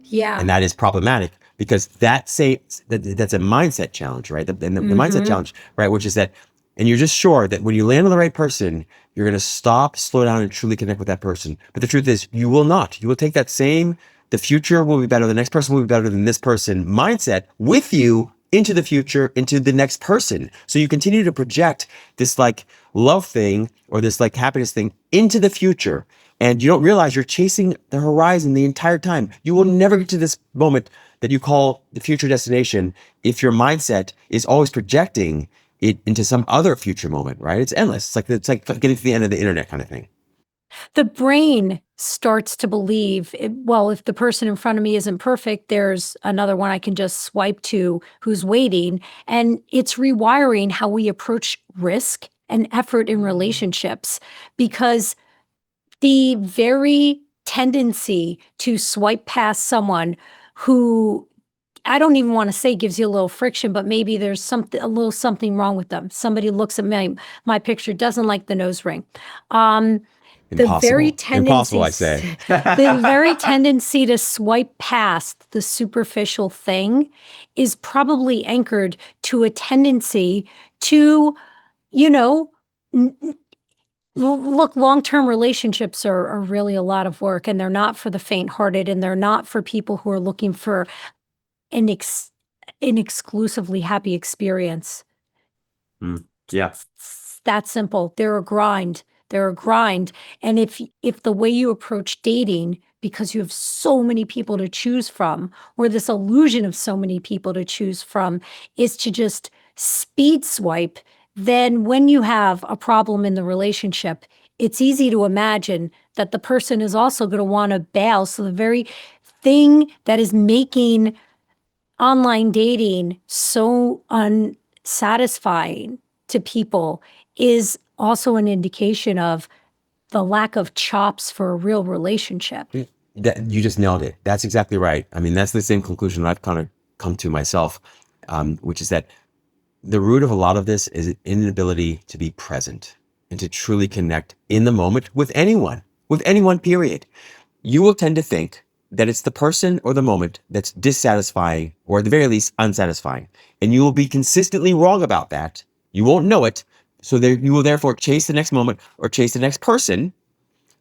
Yeah. And that is problematic because that's a mindset challenge, right? The mindset challenge, right? Which is that, and you're just sure that when you land on the right person, you're going to stop, slow down, and truly connect with that person. But the truth is, you will not. You will take that the future will be better, the next person will be better than this person mindset with you into the future, into the next person. So you continue to project this like love thing or this like happiness thing into the future. And you don't realize you're chasing the horizon the entire time. You will never get to this moment that you call the future destination if your mindset is always projecting it into some other future moment, right? It's endless. It's like getting to the end of the internet kind of thing. The brain starts to believe, if the person in front of me isn't perfect, there's another one I can just swipe to who's waiting. And it's rewiring how we approach risk and effort in relationships, because the very tendency to swipe past someone who I don't even want to say gives you a little friction, but maybe there's a little something wrong with them. Somebody looks at my picture, doesn't like the nose ring. Impossible. The very tendency, Impossible, I say. the very tendency to swipe past the superficial thing is probably anchored to a tendency to, look, long-term relationships are really a lot of work, and they're not for the faint-hearted, and they're not for people who are looking for an exclusively happy experience. Yeah. It's that simple. They're a grind. They're a grind. And if the way you approach dating, because you have so many people to choose from, or this illusion of so many people to choose from, is to just speed swipe, then when you have a problem in the relationship, it's easy to imagine that the person is also going to want to bail. So the very thing that is making online dating so unsatisfying to people is also an indication of the lack of chops for a real relationship. You just nailed it. That's exactly right. I mean, that's the same conclusion that I've kind of come to myself, which is that the root of a lot of this is an inability to be present and to truly connect in the moment with anyone, period. You will tend to think that it's the person or the moment that's dissatisfying, or at the very least unsatisfying. And you will be consistently wrong about that. You won't know it. So you will therefore chase the next moment or chase the next person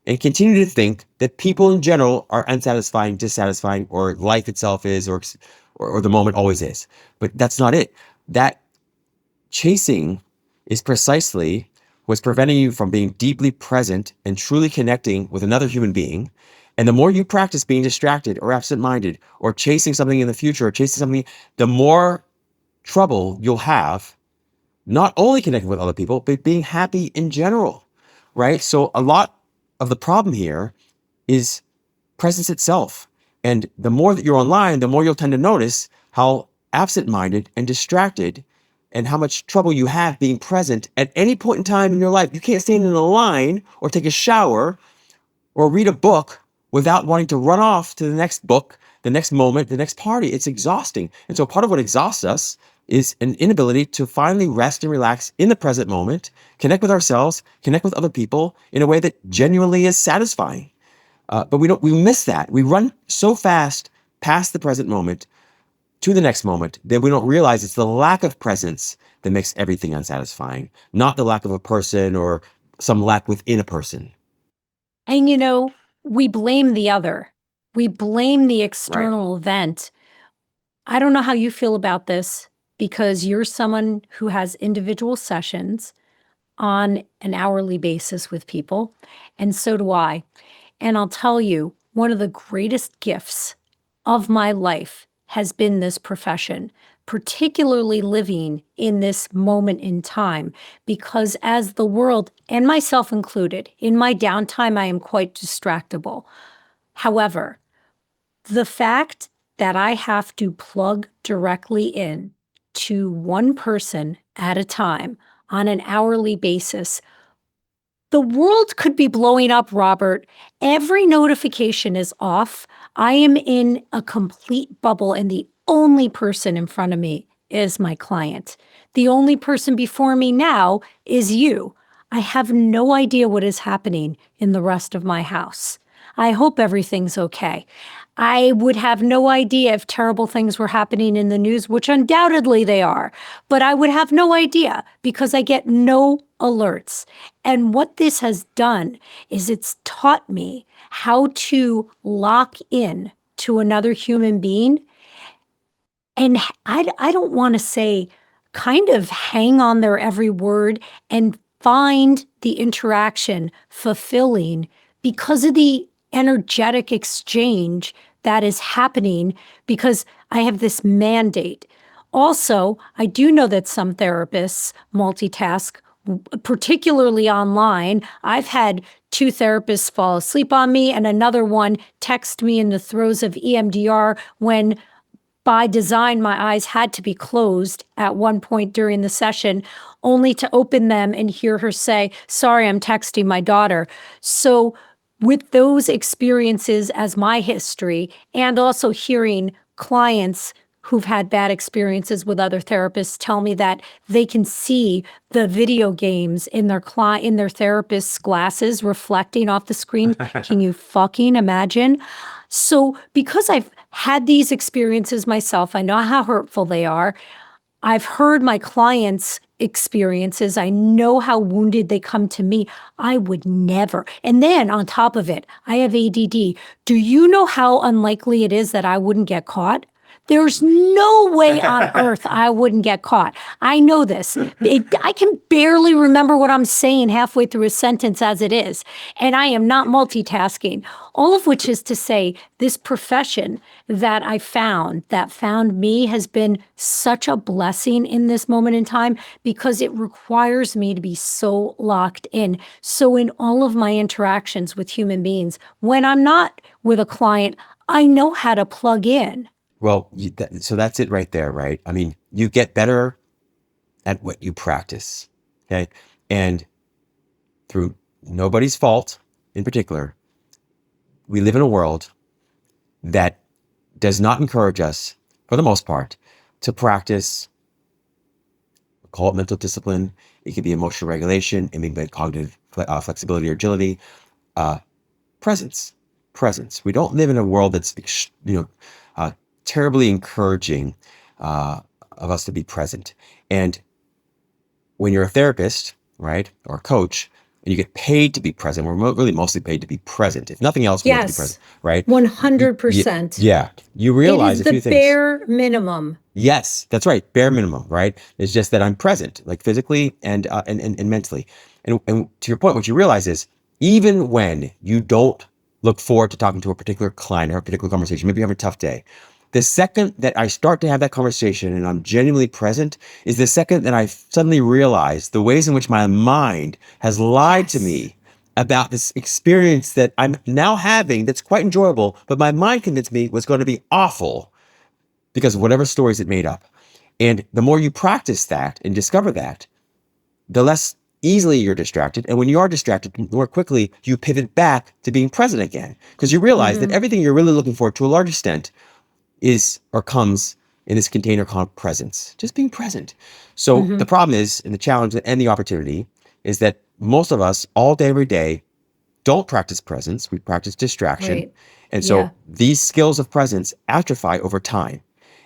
and continue to think that people in general are unsatisfying, dissatisfying, or life itself is, or the moment always is. But that's not it. That chasing is precisely what's preventing you from being deeply present and truly connecting with another human being. And the more you practice being distracted or absent-minded or chasing something in the future or chasing something, the more trouble you'll have not only connecting with other people, but being happy in general, right? So a lot of the problem here is presence itself. And the more that you're online, the more you'll tend to notice how absent-minded and distracted and how much trouble you have being present at any point in time in your life. You can't stand in a line or take a shower or read a book without wanting to run off to the next book, the next moment, the next party. It's exhausting. And so part of what exhausts us is an inability to finally rest and relax in the present moment, connect with ourselves, connect with other people in a way that genuinely is satisfying. But we miss that. We run so fast past the present moment to the next moment that we don't realize it's the lack of presence that makes everything unsatisfying, not the lack of a person or some lack within a person. And we blame the other. We blame the external event. I don't know how you feel about this because you're someone who has individual sessions on an hourly basis with people, and so do I. And I'll tell you, one of the greatest gifts of my life has been this profession, particularly living in this moment in time, because as the world, and myself included, in my downtime, I am quite distractible. However, the fact that I have to plug directly in to one person at a time on an hourly basis, the world could be blowing up, Robert. Every notification is off. I am in a complete bubble, and the only person in front of me is my client. The only person before me now is you. I have no idea what is happening in the rest of my house. I hope everything's okay. I would have no idea if terrible things were happening in the news, which undoubtedly they are, but I would have no idea because I get no alerts. And what this has done is it's taught me how to lock in to another human being. And I don't want to say kind of hang on their every word and find the interaction fulfilling because of the energetic exchange that is happening, because I have this mandate. Also, I do know that some therapists multitask, particularly online. I've had 2 therapists fall asleep on me and another one text me in the throes of EMDR when by design, my eyes had to be closed at one point during the session, only to open them and hear her say, "Sorry, I'm texting my daughter." So with those experiences as my history, and also hearing clients who've had bad experiences with other therapists tell me that they can see the video games in their therapist's glasses reflecting off the screen. Can you fucking imagine? So because I've had these experiences myself, I know how hurtful they are. I've heard my clients' experiences. I know how wounded they come to me. I would never. And then on top of it, I have ADD. Do you know how unlikely it is that I wouldn't get caught? There's no way on earth I wouldn't get caught. I know this. I can barely remember what I'm saying halfway through a sentence as it is. And I am not multitasking. All of which is to say, this profession that I found, that found me, has been such a blessing in this moment in time because it requires me to be so locked in. So in all of my interactions with human beings, when I'm not with a client, I know how to plug in. Well, so that's it right there, right? I mean, you get better at what you practice, okay? And through nobody's fault in particular, we live in a world that does not encourage us, for the most part, to practice, call it mental discipline. It could be emotional regulation. It may be cognitive flexibility or agility. Presence. We don't live in a world that's, terribly encouraging of us to be present. And when you're a therapist, right, or a coach, and you get paid to be present, we're really mostly paid to be present. If nothing else, we have to be present, right? 100%. Yeah. You realize a few things. It is the bare minimum. Yes, that's right. Bare minimum, right? It's just that I'm present, like physically and mentally. And to your point, what you realize is even when you don't look forward to talking to a particular client or a particular conversation, maybe you have a tough day, the second that I start to have that conversation and I'm genuinely present is the second that I suddenly realize the ways in which my mind has lied to me about this experience that I'm now having that's quite enjoyable, but my mind convinced me was going to be awful because of whatever stories it made up. And the more you practice that and discover that, the less easily you're distracted. And when you are distracted, more quickly you pivot back to being present again. Because you realize that everything you're really looking for to a large extent is or comes in this container called presence, just being present. So the problem is, and the challenge and the opportunity is that most of us all day, every day, don't practice presence. We practice distraction. Right. And so Yeah. these skills of presence atrophy over time.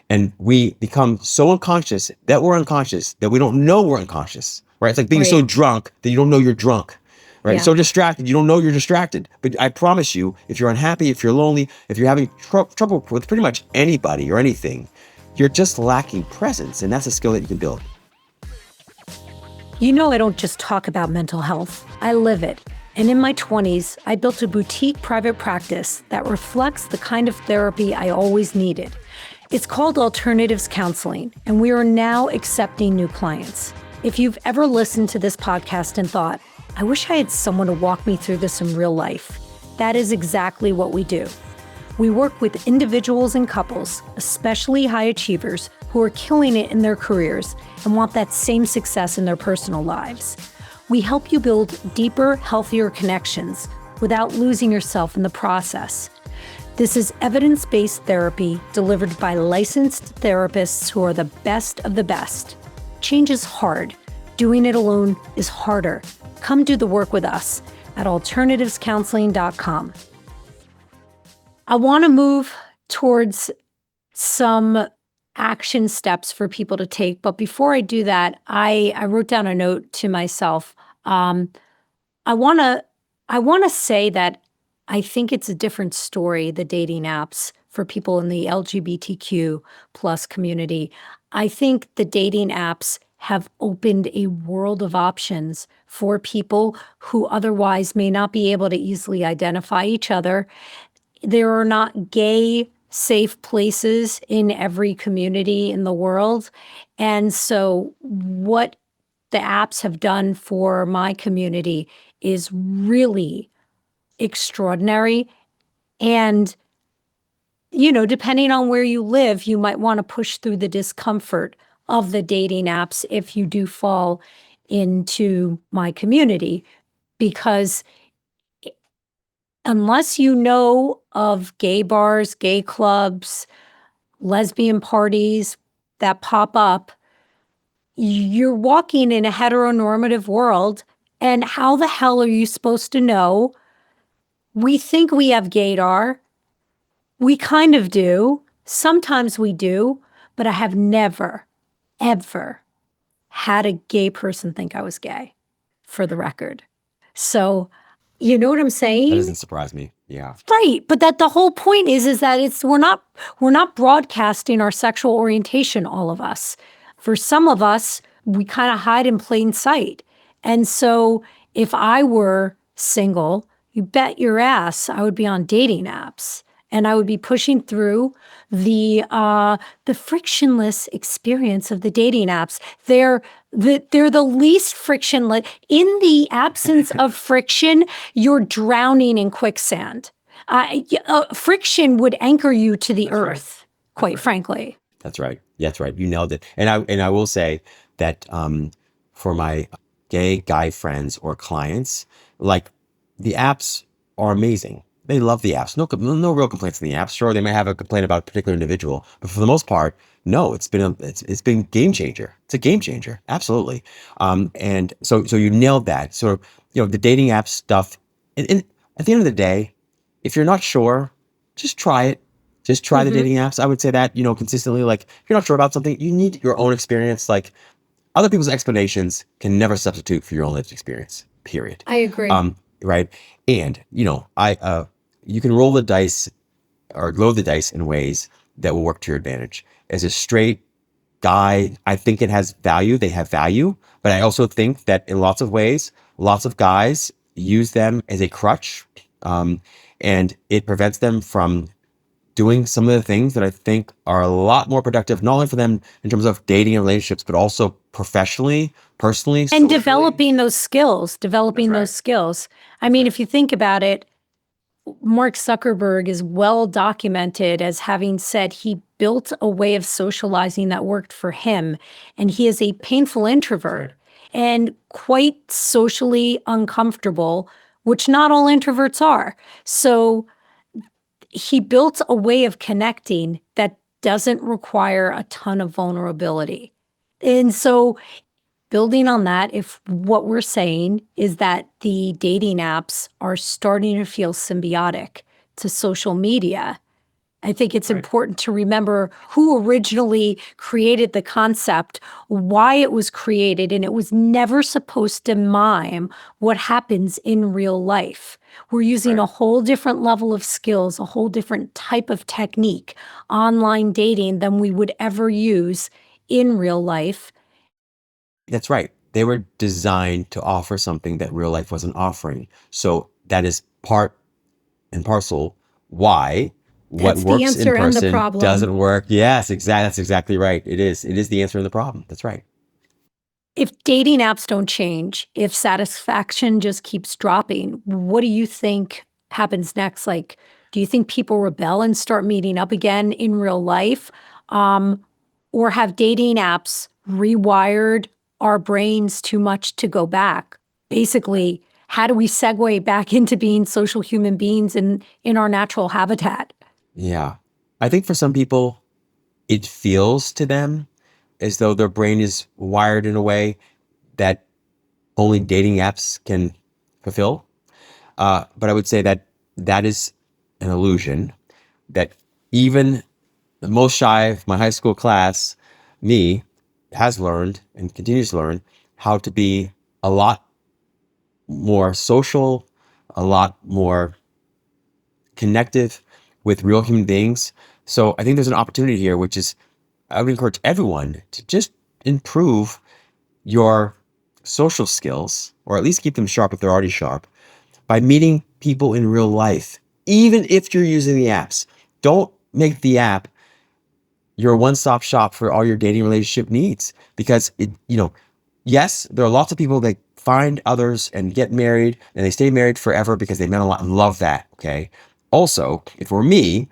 And we become so unconscious that we're unconscious, that we don't know we're unconscious, right? It's like being so Right. drunk that you don't know you're drunk, right? Yeah. So distracted, you don't know you're distracted. But I promise you, if you're unhappy, if you're lonely, if you're having trouble with pretty much anybody or anything, you're just lacking presence. And that's a skill that you can build. You know, I don't just talk about mental health, I live it. And in my 20s, I built a boutique private practice that reflects the kind of therapy I always needed. It's called Alternatives Counseling, and we are now accepting new clients. If you've ever listened to this podcast and thought, I wish I had someone to walk me through this in real life, that is exactly what we do. We work with individuals and couples, especially high achievers, who are killing it in their careers and want that same success in their personal lives. We help you build deeper, healthier connections without losing yourself in the process. This is evidence-based therapy delivered by licensed therapists who are the best of the best. Change is hard. Doing it alone is harder. Come do the work with us at alternativescounseling.com. I want to move towards some action steps for people to take. But before I do that, I wrote down a note to myself. I want to say that I think it's a different story, the dating apps for people in the LGBTQ plus community. I think the dating apps have opened a world of options for people who otherwise may not be able to easily identify each other. There are not gay safe places in every community in the world. And so what the apps have done for my community is really extraordinary. And, you know, depending on where you live, you might want to push through the discomfort of the dating apps if you do fall into my community, because unless you know of gay bars, gay clubs, lesbian parties that pop up, you're walking in a heteronormative world. And how the hell are you supposed to know? We think we have gaydar. We kind of do. Sometimes we do. But I have never, ever had a gay person think I was gay, for the record. So, you know what I'm saying? That doesn't surprise me. Yeah. Right, but that the whole point is that we're not broadcasting our sexual orientation, all of us. For some of us, we kind of hide in plain sight. And so if I were single, you bet your ass I would be on dating apps. And I would be pushing through the frictionless experience of the dating apps. They're the least frictionless. In the absence of friction, you're drowning in quicksand. Friction would anchor you to the earth, quite frankly. That's right. That's right. You nailed it. And I will say that for my gay guy friends or clients, like, the apps are amazing. They love the apps. No real complaints in the apps. Sure, they may have a complaint about a particular individual, but for the most part, no. It's been game changer. It's a game changer. Absolutely. And so you nailed that. So, you know, the dating app stuff. And at the end of the day, if you're not sure, just try it. Just try the dating apps. I would say that, you know, consistently. Like, if you're not sure about something, you need your own experience. Like, other people's explanations can never substitute for your own lived experience. Period. I agree. Right. And, you know, you can roll the dice or load the dice in ways that will work to your advantage. As a straight guy, I think it has value. They have value. But I also think that in lots of ways, lots of guys use them as a crutch. And it prevents them from doing some of the things that I think are a lot more productive, not only for them in terms of dating and relationships, but also professionally, personally. And socially. developing those skills, That's right. I mean, if you think about it, Mark Zuckerberg is well documented as having said he built a way of socializing that worked for him. And he is a painful introvert and quite socially uncomfortable, which not all introverts are. So he built a way of connecting that doesn't require a ton of vulnerability. And so, building on that, if what we're saying is that the dating apps are starting to feel symbiotic to social media, I think it's important to remember who originally created the concept, why it was created, and it was never supposed to mime what happens in real life. We're using a whole different level of skills, a whole different type of technique, online dating than we would ever use in real life. That's right. They were designed to offer something that real life wasn't offering. So that is part and parcel why what That's the works in answer and the person problem. doesn't work. Yes, exactly. That's exactly right. It is. It is the answer and the problem. That's right. If dating apps don't change, if satisfaction just keeps dropping, what do you think happens next? Like, do you think people rebel and start meeting up again in real life? Or have dating apps rewired our brains too much to go back? Basically, how do we segue back into being social human beings in our natural habitat? Yeah. I think for some people, it feels to them as though their brain is wired in a way that only dating apps can fulfill. But I would say that that is an illusion, that even the most shy of my high school class, me, has learned and continues to learn how to be a lot more social, a lot more connective with real human beings. So I think there's an opportunity here, which is I would encourage everyone to just improve your social skills, or at least keep them sharp if they're already sharp, by meeting people in real life, even if you're using the apps. Don't make the app your one-stop shop for all your dating relationship needs, because yes, there are lots of people that find others and get married and they stay married forever because they met a lot and love that. Okay. Also, if it were me,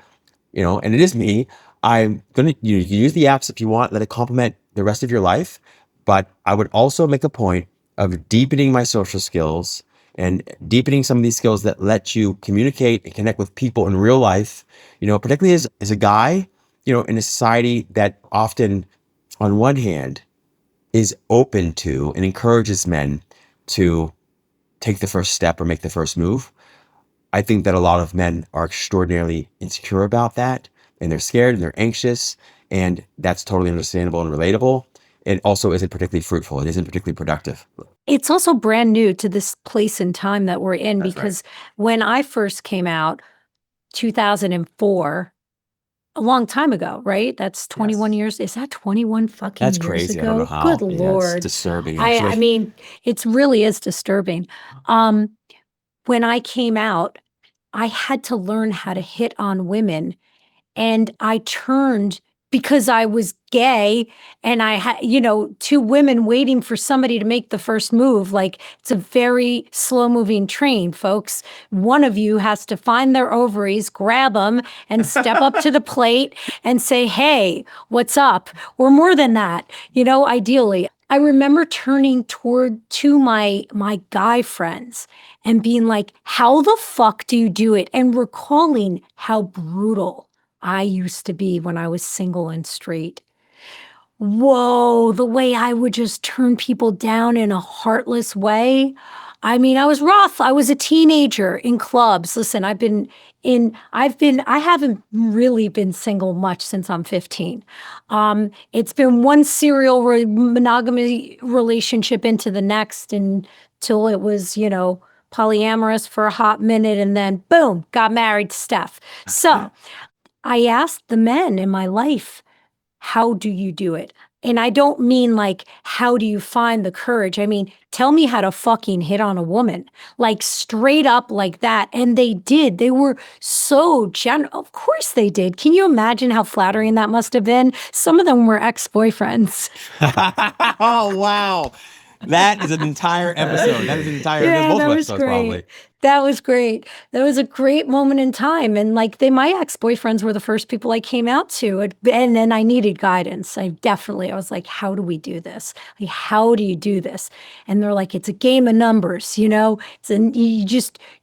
and it is me, I'm going to you can use the apps if you want, let it complement the rest of your life. But I would also make a point of deepening my social skills and deepening some of these skills that let you communicate and connect with people in real life, particularly as a guy, in a society that often, on one hand, is open to and encourages men to take the first step or make the first move. I think that a lot of men are extraordinarily insecure about that, and they're scared and they're anxious, and that's totally understandable and relatable. It also isn't particularly fruitful. It isn't particularly productive. It's also brand new to this place and time that we're in, because when I first came out, 2004, a long time ago, right? That's 21 years. Is that 21 fucking That's years crazy. ago? I don't know how. Good Yeah, Lord. it's disturbing, I actually. mean, it really is disturbing. When I came out, I had to learn how to hit on women, and I turned because I was gay, and I had, two women waiting for somebody to make the first move. Like, it's a very slow moving train, folks. One of you has to find their ovaries, grab them, and step up to the plate and say, "Hey, what's up?" Or more than that, ideally. I remember turning to my guy friends and being like, "How the fuck do you do it?" And recalling how brutal I used to be when I was single and straight. Whoa, the way I would just turn people down in a heartless way. I mean, I was rough. I was a teenager in clubs. Listen, I haven't really been single much since I'm 15. It's been one serial monogamy relationship into the next until it was, polyamorous for a hot minute, and then boom, got married to Steph. So I asked the men in my life, how do you do it? And I don't mean like, how do you find the courage? I mean, tell me how to fucking hit on a woman, like straight up like that. And they did. They were so Of course they did. Can you imagine how flattering that must have been? Some of them were ex-boyfriends. Oh, wow. That is an entire episode. That is an entire, Yeah, multiple that was episodes great. probably. That was great. That was a great moment in time. And like my ex-boyfriends were the first people I came out to. And then I needed guidance. I was like, how do we do this? Like, how do you do this? And they're like, it's a game of numbers, It's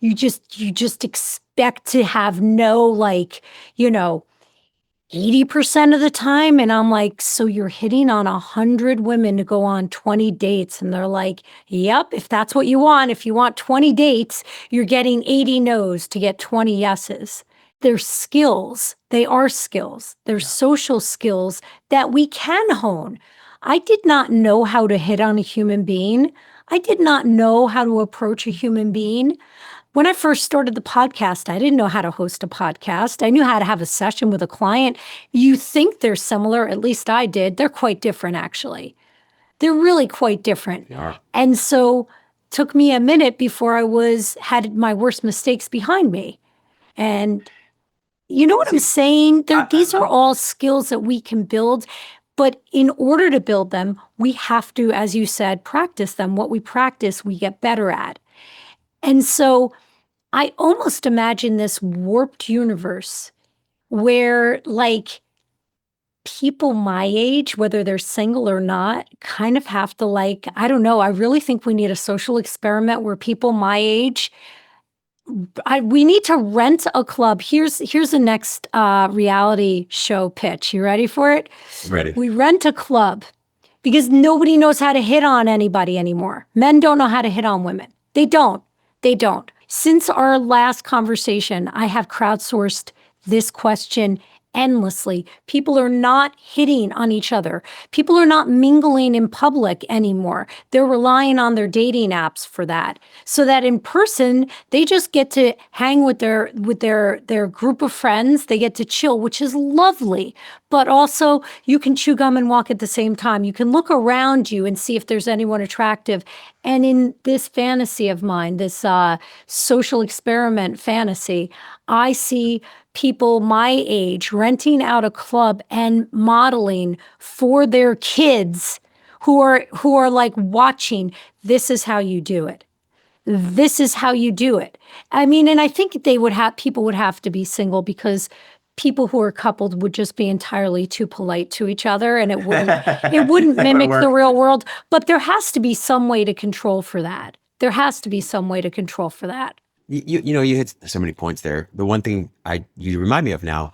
you just expect to have no like, you know, 80% of the time. And I'm like, so you're hitting on 100 women to go on 20 dates. And they're like, yep, if that's what you want, if you want 20 dates, you're getting 80 no's to get 20 yeses. They're skills. They are skills. They're social skills that we can hone. I did not know how to hit on a human being. I did not know how to approach a human being. When I first started the podcast, I didn't know how to host a podcast. I knew how to have a session with a client. You think they're similar, at least I did. They're quite different, actually. They're really quite different. They are. And so took me a minute before had my worst mistakes behind me. And you know what I'm saying? These are all skills that we can build. But in order to build them, we have to, as you said, practice them. What we practice, we get better at. And so I almost imagine this warped universe where like people my age, whether they're single or not, kind of have to like, I don't know. I really think we need a social experiment where people my age, we need to rent a club. Here's the next reality show pitch. You ready for it? Ready. We rent a club because nobody knows how to hit on anybody anymore. Men don't know how to hit on women. They don't. Since our last conversation, I have crowdsourced this question endlessly. People are not hitting on each other. People are not mingling in public anymore. They're relying on their dating apps for that. So that in person, they just get to hang with their group of friends. They get to chill, which is lovely. But also, you can chew gum and walk at the same time. You can look around you and see if there's anyone attractive. And in this fantasy of mine, this social experiment fantasy, I see people my age renting out a club and modeling for their kids who are like watching, this is how you do it. This is how you do it. I mean, and I think people would have to be single because people who are coupled would just be entirely too polite to each other and it wouldn't mimic the real world. But there has to be some way to control for that. You hit so many points there. The one thing you remind me of now,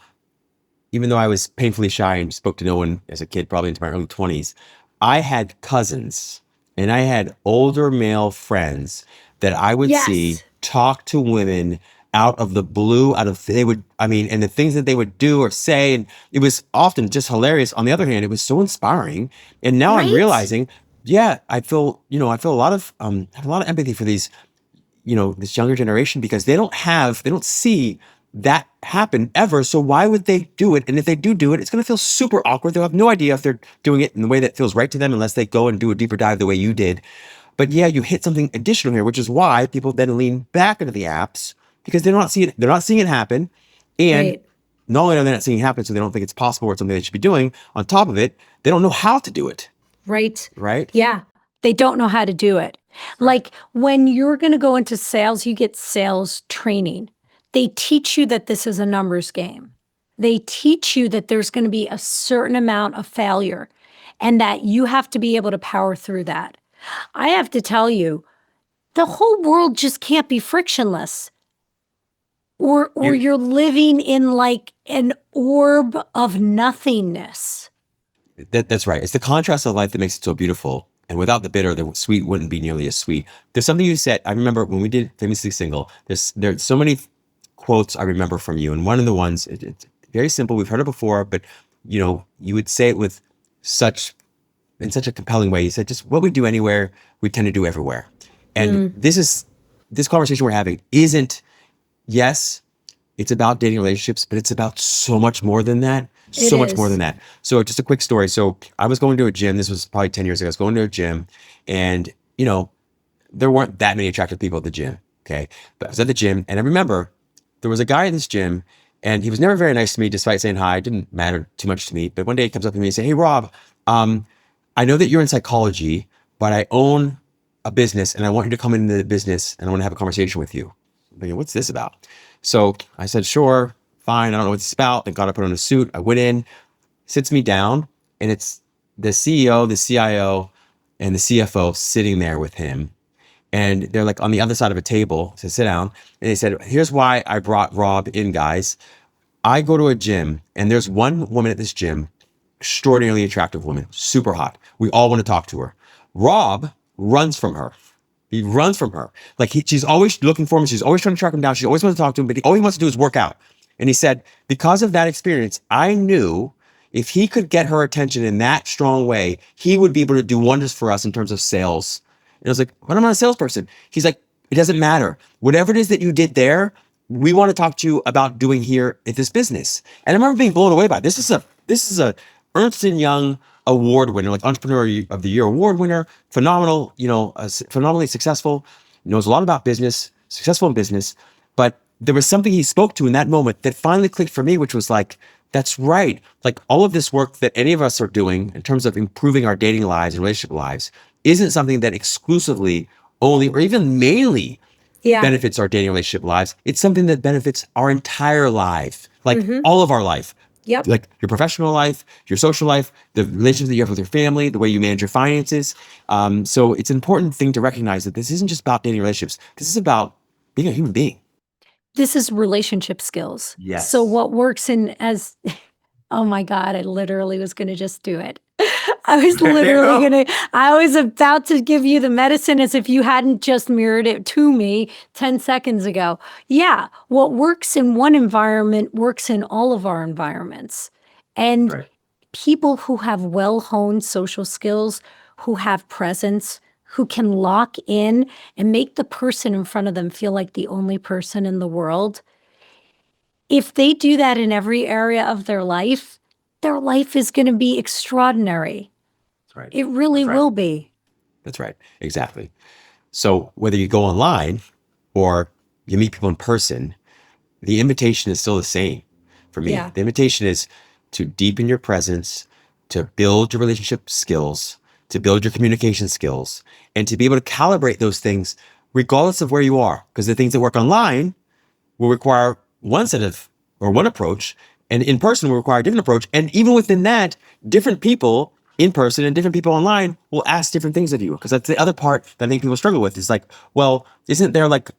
even though I was painfully shy and spoke to no one as a kid, probably into my early 20s, I had cousins and I had older male friends that I would see talk to women out of the blue, and the things that they would do or say, and it was often just hilarious. On the other hand, it was so inspiring. And now I'm realizing, I feel a lot of have a lot of empathy for these, this younger generation, because they don't see that happen ever. So why would they do it? And if they do it, it's going to feel super awkward. They'll have no idea if they're doing it in the way that feels right to them unless they go and do a deeper dive the way you did. But you hit something additional here, which is why people then lean back into the apps, because they're not seeing it happen. And not only are they not seeing it happen, so they don't think it's possible or it's something they should be doing. On top of it, they don't know how to do it. Right? Yeah. They don't know how to do it. Like when you're going to go into sales, you get sales training. They teach you that this is a numbers game. They teach you that there's going to be a certain amount of failure and that you have to be able to power through that. I have to tell you, the whole world just can't be frictionless. Or you're living in like an orb of nothingness. That's right. It's the contrast of life that makes it so beautiful. And without the bitter, the sweet wouldn't be nearly as sweet. There's something you said. I remember when we did Famously Single, there's so many quotes I remember from you. And one of the ones, it's very simple. We've heard it before, but you would say it in such a compelling way. You said, just what we do anywhere, we tend to do everywhere. And this conversation we're having isn't, yes, it's about dating relationships, but it's about so much more than that. Much more than that. So just a quick story. So I was going to a gym. This was probably 10 years ago. I was going to a gym and, there weren't that many attractive people at the gym. Okay. But I was at the gym and I remember there was a guy in this gym and he was never very nice to me despite saying hi. It didn't matter too much to me. But one day he comes up to me and says, "Hey, Rob, I know that you're in psychology, but I own a business and I want you to come into the business and I want to have a conversation with you." I'm thinking, what's this about? So I said, sure, fine. I don't know what this is about. Thank God I put on a suit. I went in, sits me down, and it's the CEO, the CIO, and the CFO sitting there with him. And they're like on the other side of a table to sit down. And they said, here's why I brought Rob in, guys. I go to a gym and there's one woman at this gym, extraordinarily attractive woman, super hot. We all want to talk to her. Rob runs from her. He runs from her. Like she's always looking for him. She's always trying to track him down. She always wants to talk to him, but all he wants to do is work out. And he said, because of that experience, I knew if he could get her attention in that strong way, he would be able to do wonders for us in terms of sales. And I was like, but I'm not a salesperson. He's like, it doesn't matter. Whatever it is that you did there, we want to talk to you about doing here at this business. And I remember being blown away by it. This is a Ernst & Young award winner, like Entrepreneur of the Year award winner, phenomenal, phenomenally successful, knows a lot about business, successful in business. But there was something he spoke to in that moment that finally clicked for me, which was like, that's right. Like all of this work that any of us are doing in terms of improving our dating lives and relationship lives isn't something that exclusively, only, or even mainly benefits our dating relationship lives. It's something that benefits our entire life, like all of our life. Yep. Like your professional life, your social life, the relationships that you have with your family, the way you manage your finances. So it's an important thing to recognize that this isn't just about dating relationships. This is about being a human being. This is relationship skills. Yes. So what works in as, oh my God, I literally was going to just do it. I was I was about to give you the medicine as if you hadn't just mirrored it to me 10 seconds ago. Yeah, what works in one environment works in all of our environments. And Right. people who have well-honed social skills, who have presence, who can lock in and make the person in front of them feel like the only person in the world, if they do that in every area of their life is going to be extraordinary. That's right. It really will be. That's right. Exactly. So whether you go online or you meet people in person, the invitation is still the same for me. Yeah. The invitation is to deepen your presence, to build your relationship skills, to build your communication skills, and to be able to calibrate those things regardless of where you are. Because the things that work online will require one set of, or one approach, and in person will require a different approach. And even within that, different people in person and different people online will ask different things of you. Because that's the other part that I think people struggle with is like, well, isn't there like,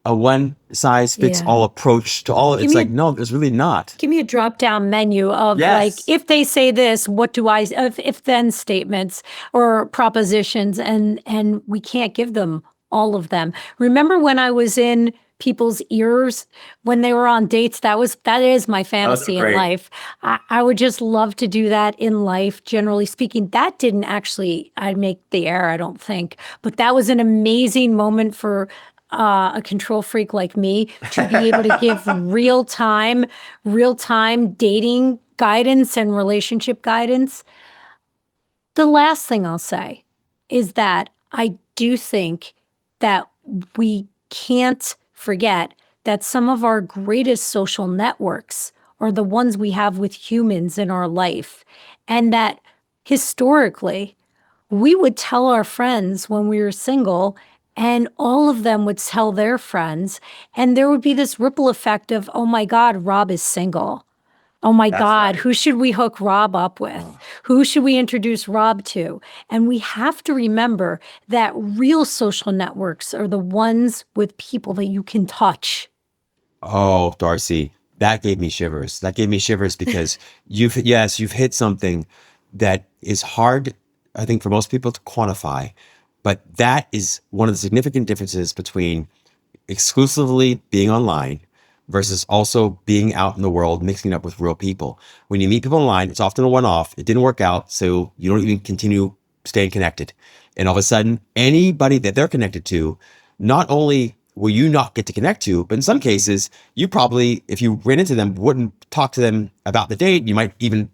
a one size fits all approach to all? It's like, no, there's really not. Give me a drop-down menu of like, if they say this, what do I, if then statements or propositions, and we can't give them all of them. Remember when I was in people's ears when they were on dates? That is my fantasy in life. I would just love to do that in life, generally speaking. That didn't actually, I'd make the air, I don't think, but that was an amazing moment for a control freak like me to be able to give real-time dating guidance and relationship guidance. The last thing I'll say is that I do think that we can't forget that some of our greatest social networks are the ones we have with humans in our life. And that historically, we would tell our friends when we were single, and all of them would tell their friends. And there would be this ripple effect of, oh my God, Rob is single. Oh my God, who should we hook Rob up with? Who should we introduce Rob to? And we have to remember that real social networks are the ones with people that you can touch. Oh, Darcy, that gave me shivers. That gave me shivers because you've hit something that is hard, I think, for most people to quantify. But that is one of the significant differences between exclusively being online versus also being out in the world, mixing up with real people. When you meet people online, it's often a one-off. It didn't work out, so you don't even continue staying connected. And all of a sudden, anybody that they're connected to, not only will you not get to connect to, but in some cases, you probably, if you ran into them, wouldn't talk to them about the date. You might even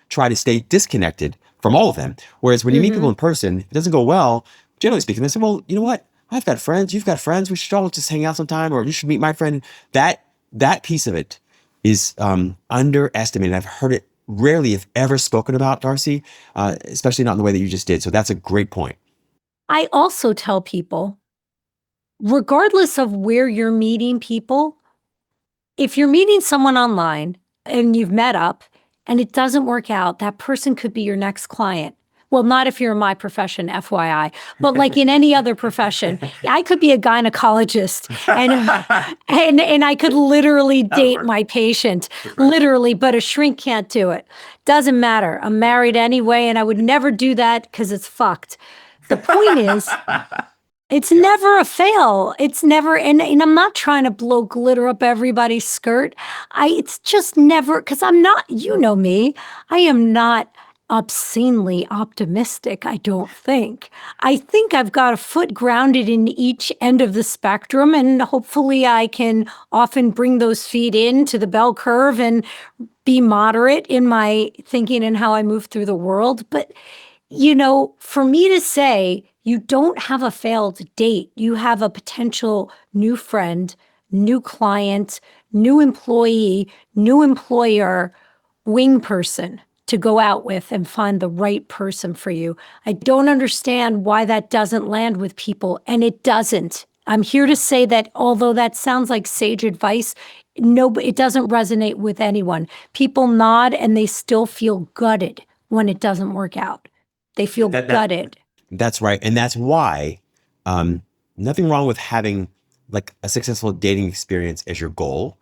try to stay disconnected from all of them. Whereas when you meet people in person, if it doesn't go well, generally speaking, they say, well, you know what? I've got friends, you've got friends, we should all just hang out sometime, or you should meet my friend. That piece of it is underestimated. I've heard it rarely, if ever, spoken about, Darcy, especially not in the way that you just did. So that's a great point. I also tell people regardless of where you're meeting people, if you're meeting someone online and you've met up and it doesn't work out, that person could be your next client. Well, not if you're in my profession, FYI, but like in any other profession, I could be a gynecologist and I could literally date my patient, literally, but a shrink can't do it. Doesn't matter. I'm married anyway, and I would never do that because it's fucked. The point is, it's never a fail. It's never, and I'm not trying to blow glitter up everybody's skirt. It's just never, because I'm not, you know me, I am not obscenely optimistic, I don't think. I think I've got a foot grounded in each end of the spectrum, and hopefully I can often bring those feet into the bell curve and be moderate in my thinking and how I move through the world. But for me to say you don't have a failed date, you have a potential new friend, new client, new employee, new employer, wing person to go out with and find the right person for you. I don't understand why that doesn't land with people, and it doesn't. I'm here to say that although that sounds like sage advice, no, it doesn't resonate with anyone. People nod and they still feel gutted when it doesn't work out. They feel gutted. That's right. And that's why nothing wrong with having like a successful dating experience as your goal.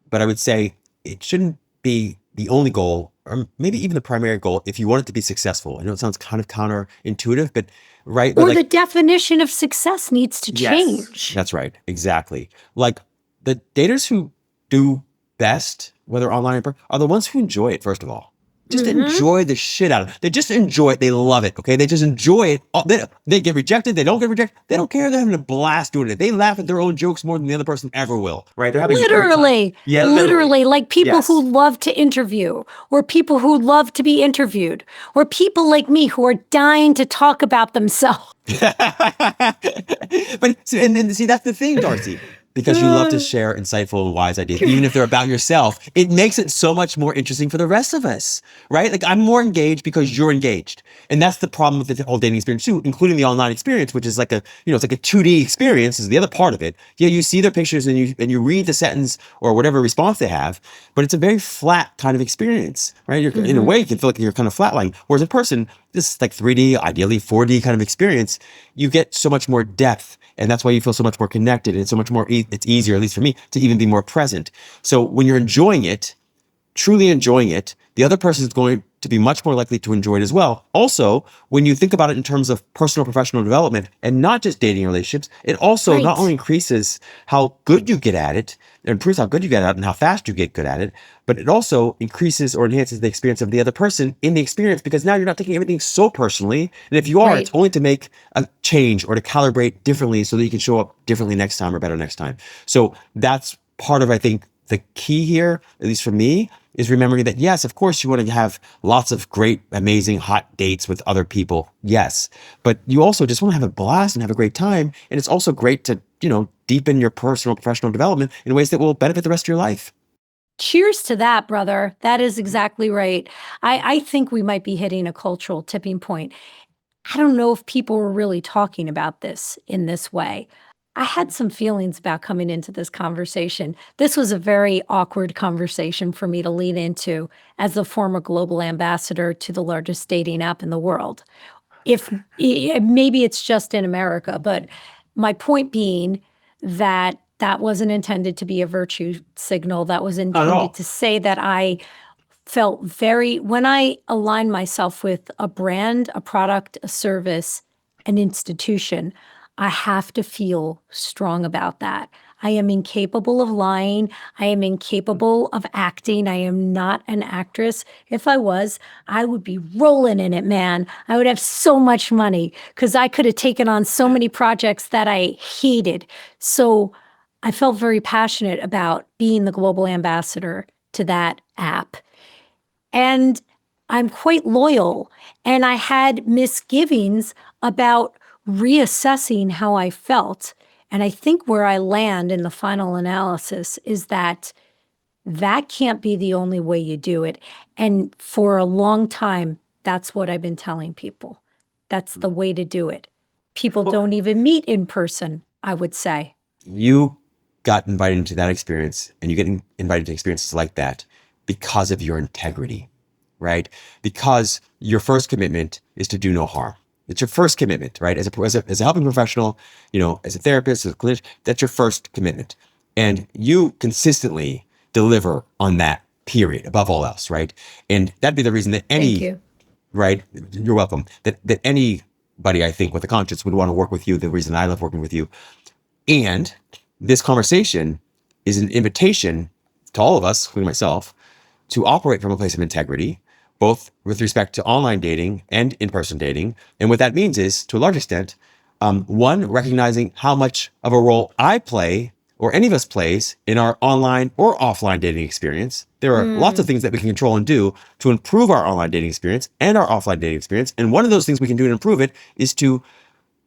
But I would say it shouldn't be the only goal, or maybe even the primary goal, if you want it to be successful. I know it sounds kind of counterintuitive, but right. But or the definition of success needs to change. That's right. Exactly. Like the daters who do best, whether online or person, are the ones who enjoy it, first of all. Just enjoy the shit out of it. They just enjoy it. They love it. Okay. They just enjoy it. They get rejected. They don't get rejected. They don't care. They're having a blast doing it. They laugh at their own jokes more than the other person ever will. Right. They're having literally, literally like people who love to interview, or people who love to be interviewed, or people like me who are dying to talk about themselves. But see, that's the thing, Darcy. Because you love to share insightful and wise ideas, even if they're about yourself, it makes it so much more interesting for the rest of us, right? Like I'm more engaged because you're engaged. And that's the problem with the whole dating experience too, including the online experience, which is like it's like a 2D experience is the other part of it. Yeah, you see their pictures and you read the sentence or whatever response they have, but it's a very flat kind of experience, right? In a way, you can feel like you're kind of flatlining. Whereas in person, this is like 3D, ideally 4D kind of experience, you get so much more depth. And that's why you feel so much more connected. And so much more, it's easier, at least for me, to even be more present. So when you're enjoying it, truly enjoying it, the other person is going to be much more likely to enjoy it as well. Also, when you think about it in terms of personal, professional development and not just dating relationships, it also not only increases how good you get at it, it improves how good you get at it and how fast you get good at it, but it also increases or enhances the experience of the other person in the experience, because now you're not taking everything so personally. And if you are, it's only to make a change or to calibrate differently so that you can show up differently next time or better next time. So that's part of, I think, the key here, at least for me, is remembering that, yes, of course, you want to have lots of great, amazing, hot dates with other people. Yes. But you also just want to have a blast and have a great time. And it's also great to, deepen your personal, professional development in ways that will benefit the rest of your life. Cheers to that, brother. That is exactly right. I think we might be hitting a cultural tipping point. I don't know if people were really talking about this in this way. I had some feelings about coming into this conversation. This was a very awkward conversation for me to lean into as the former global ambassador to the largest dating app in the world. If maybe it's just in America, but my point being that wasn't intended to be a virtue signal. That was intended to say that I felt when I align myself with a brand, a product, a service, an institution, I have to feel strong about that. I am incapable of lying. I am incapable of acting. I am not an actress. If I was, I would be rolling in it, man. I would have so much money because I could have taken on so many projects that I hated. So I felt very passionate about being the global ambassador to that app. And I'm quite loyal. And I had misgivings about reassessing how I felt. And I think where I land in the final analysis is that can't be the only way you do it. And for a long time, that's what I've been telling people. That's the way to do it. People don't even meet in person. I would say. You got invited into that experience, and you get invited to experiences like that because of your integrity, right? Because your first commitment is to do no harm. It's your first commitment, right? As a helping professional, as a therapist, as a clinician, that's your first commitment. And you consistently deliver on that, period, above all else, right? And that'd be the reason that Thank you. right? You're welcome. That anybody, I think, with a conscience would want to work with you, the reason I love working with you. And this conversation is an invitation to all of us, including myself, to operate from a place of integrity, both with respect to online dating and in-person dating. And what that means is, to a large extent, one, recognizing how much of a role I play or any of us plays in our online or offline dating experience. There are lots of things that we can control and do to improve our online dating experience and our offline dating experience. And one of those things we can do to improve it is to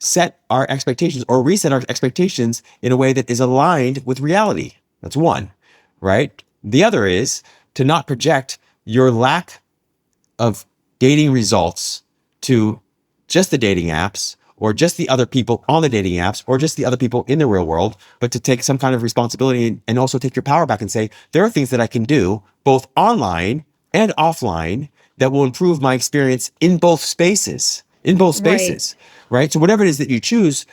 set our expectations or reset our expectations in a way that is aligned with reality. That's one, right? The other is to not project your lack of dating results to just the dating apps or just the other people on the dating apps or just the other people in the real world, but to take some kind of responsibility and also take your power back and say, there are things that I can do both online and offline that will improve my experience in both spaces, right? So whatever it is that you choose,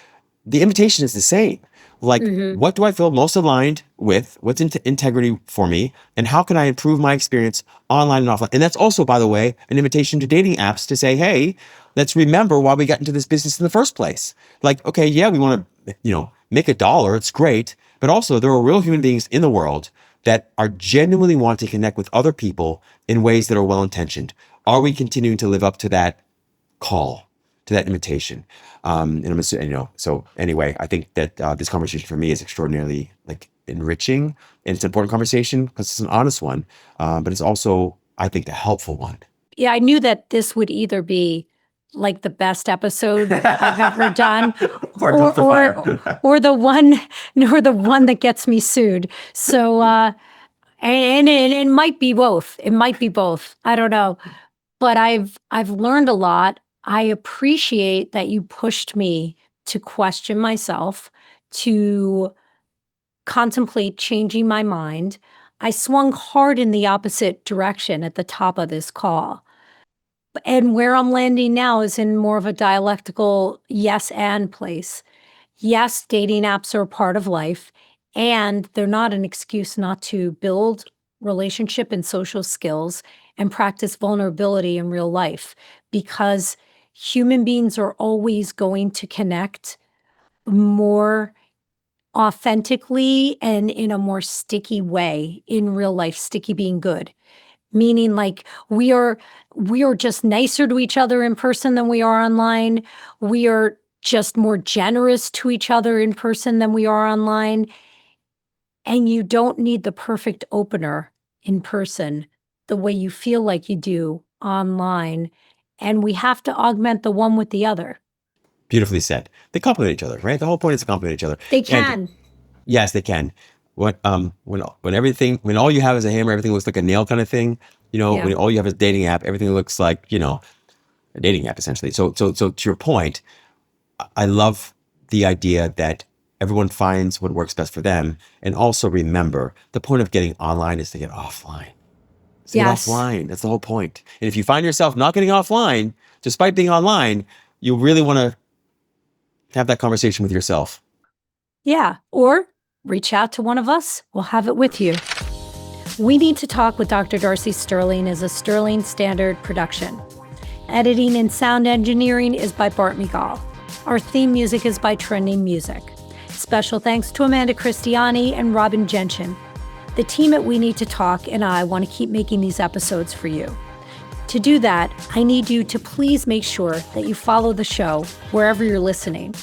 the invitation is the same. Like, what do I feel most aligned with? What's integrity for me? And how can I improve my experience online and offline? And that's also, by the way, an invitation to dating apps to say, hey, let's remember why we got into this business in the first place. Like, okay, yeah, we want to, make $1. It's great. But also there are real human beings in the world that are genuinely wanting to connect with other people in ways that are well-intentioned. Are we continuing to live up to that call, to that invitation? And I'm assuming, so anyway, I think that this conversation for me is extraordinarily enriching, and it's an important conversation because it's an honest one, but it's also, I think, the helpful one. Yeah, I knew that this would either be like the best episode I've ever done, or the one that gets me sued. So, and it might be both. It might be both. I don't know, but I've learned a lot. I appreciate that you pushed me to question myself, to contemplate changing my mind. I swung hard in the opposite direction at the top of this call. And where I'm landing now is in more of a dialectical yes and place. Yes, dating apps are a part of life, and they're not an excuse not to build relationship and social skills and practice vulnerability in real life, because human beings are always going to connect more authentically and in a more sticky way in real life, sticky being good. Meaning like we are just nicer to each other in person than we are online. We are just more generous to each other in person than we are online. And you don't need the perfect opener in person the way you feel like you do online. And we have to augment the one with the other. Beautifully said. They complement each other, right? The whole point is to complement each other. They can. And yes, they can. When all you have is a hammer, everything looks like a nail kind of thing. When all you have is a dating app, everything looks like, a dating app essentially. So to your point, I love the idea that everyone finds what works best for them. And also remember, the point of getting online is to get offline. Get offline. That's the whole point. And if you find yourself not getting offline, despite being online, you really want to have that conversation with yourself. Yeah. Or reach out to one of us. We'll have it with you. We Need to Talk with Dr. Darcy Sterling is a Sterling Standard production. Editing and sound engineering is by Bart Migal. Our theme music is by Trending Music. Special thanks to Amanda Christiani and Robin Gentian. The team at We Need to Talk and I want to keep making these episodes for you. To do that, I need you to please make sure that you follow the show wherever you're listening.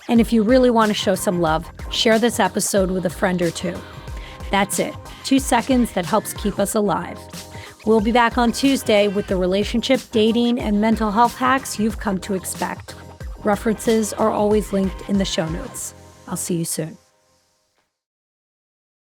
And if you really want to show some love, share this episode with a friend or two. That's it. 2 seconds that helps keep us alive. We'll be back on Tuesday with the relationship, dating, and mental health hacks you've come to expect. References are always linked in the show notes. I'll see you soon.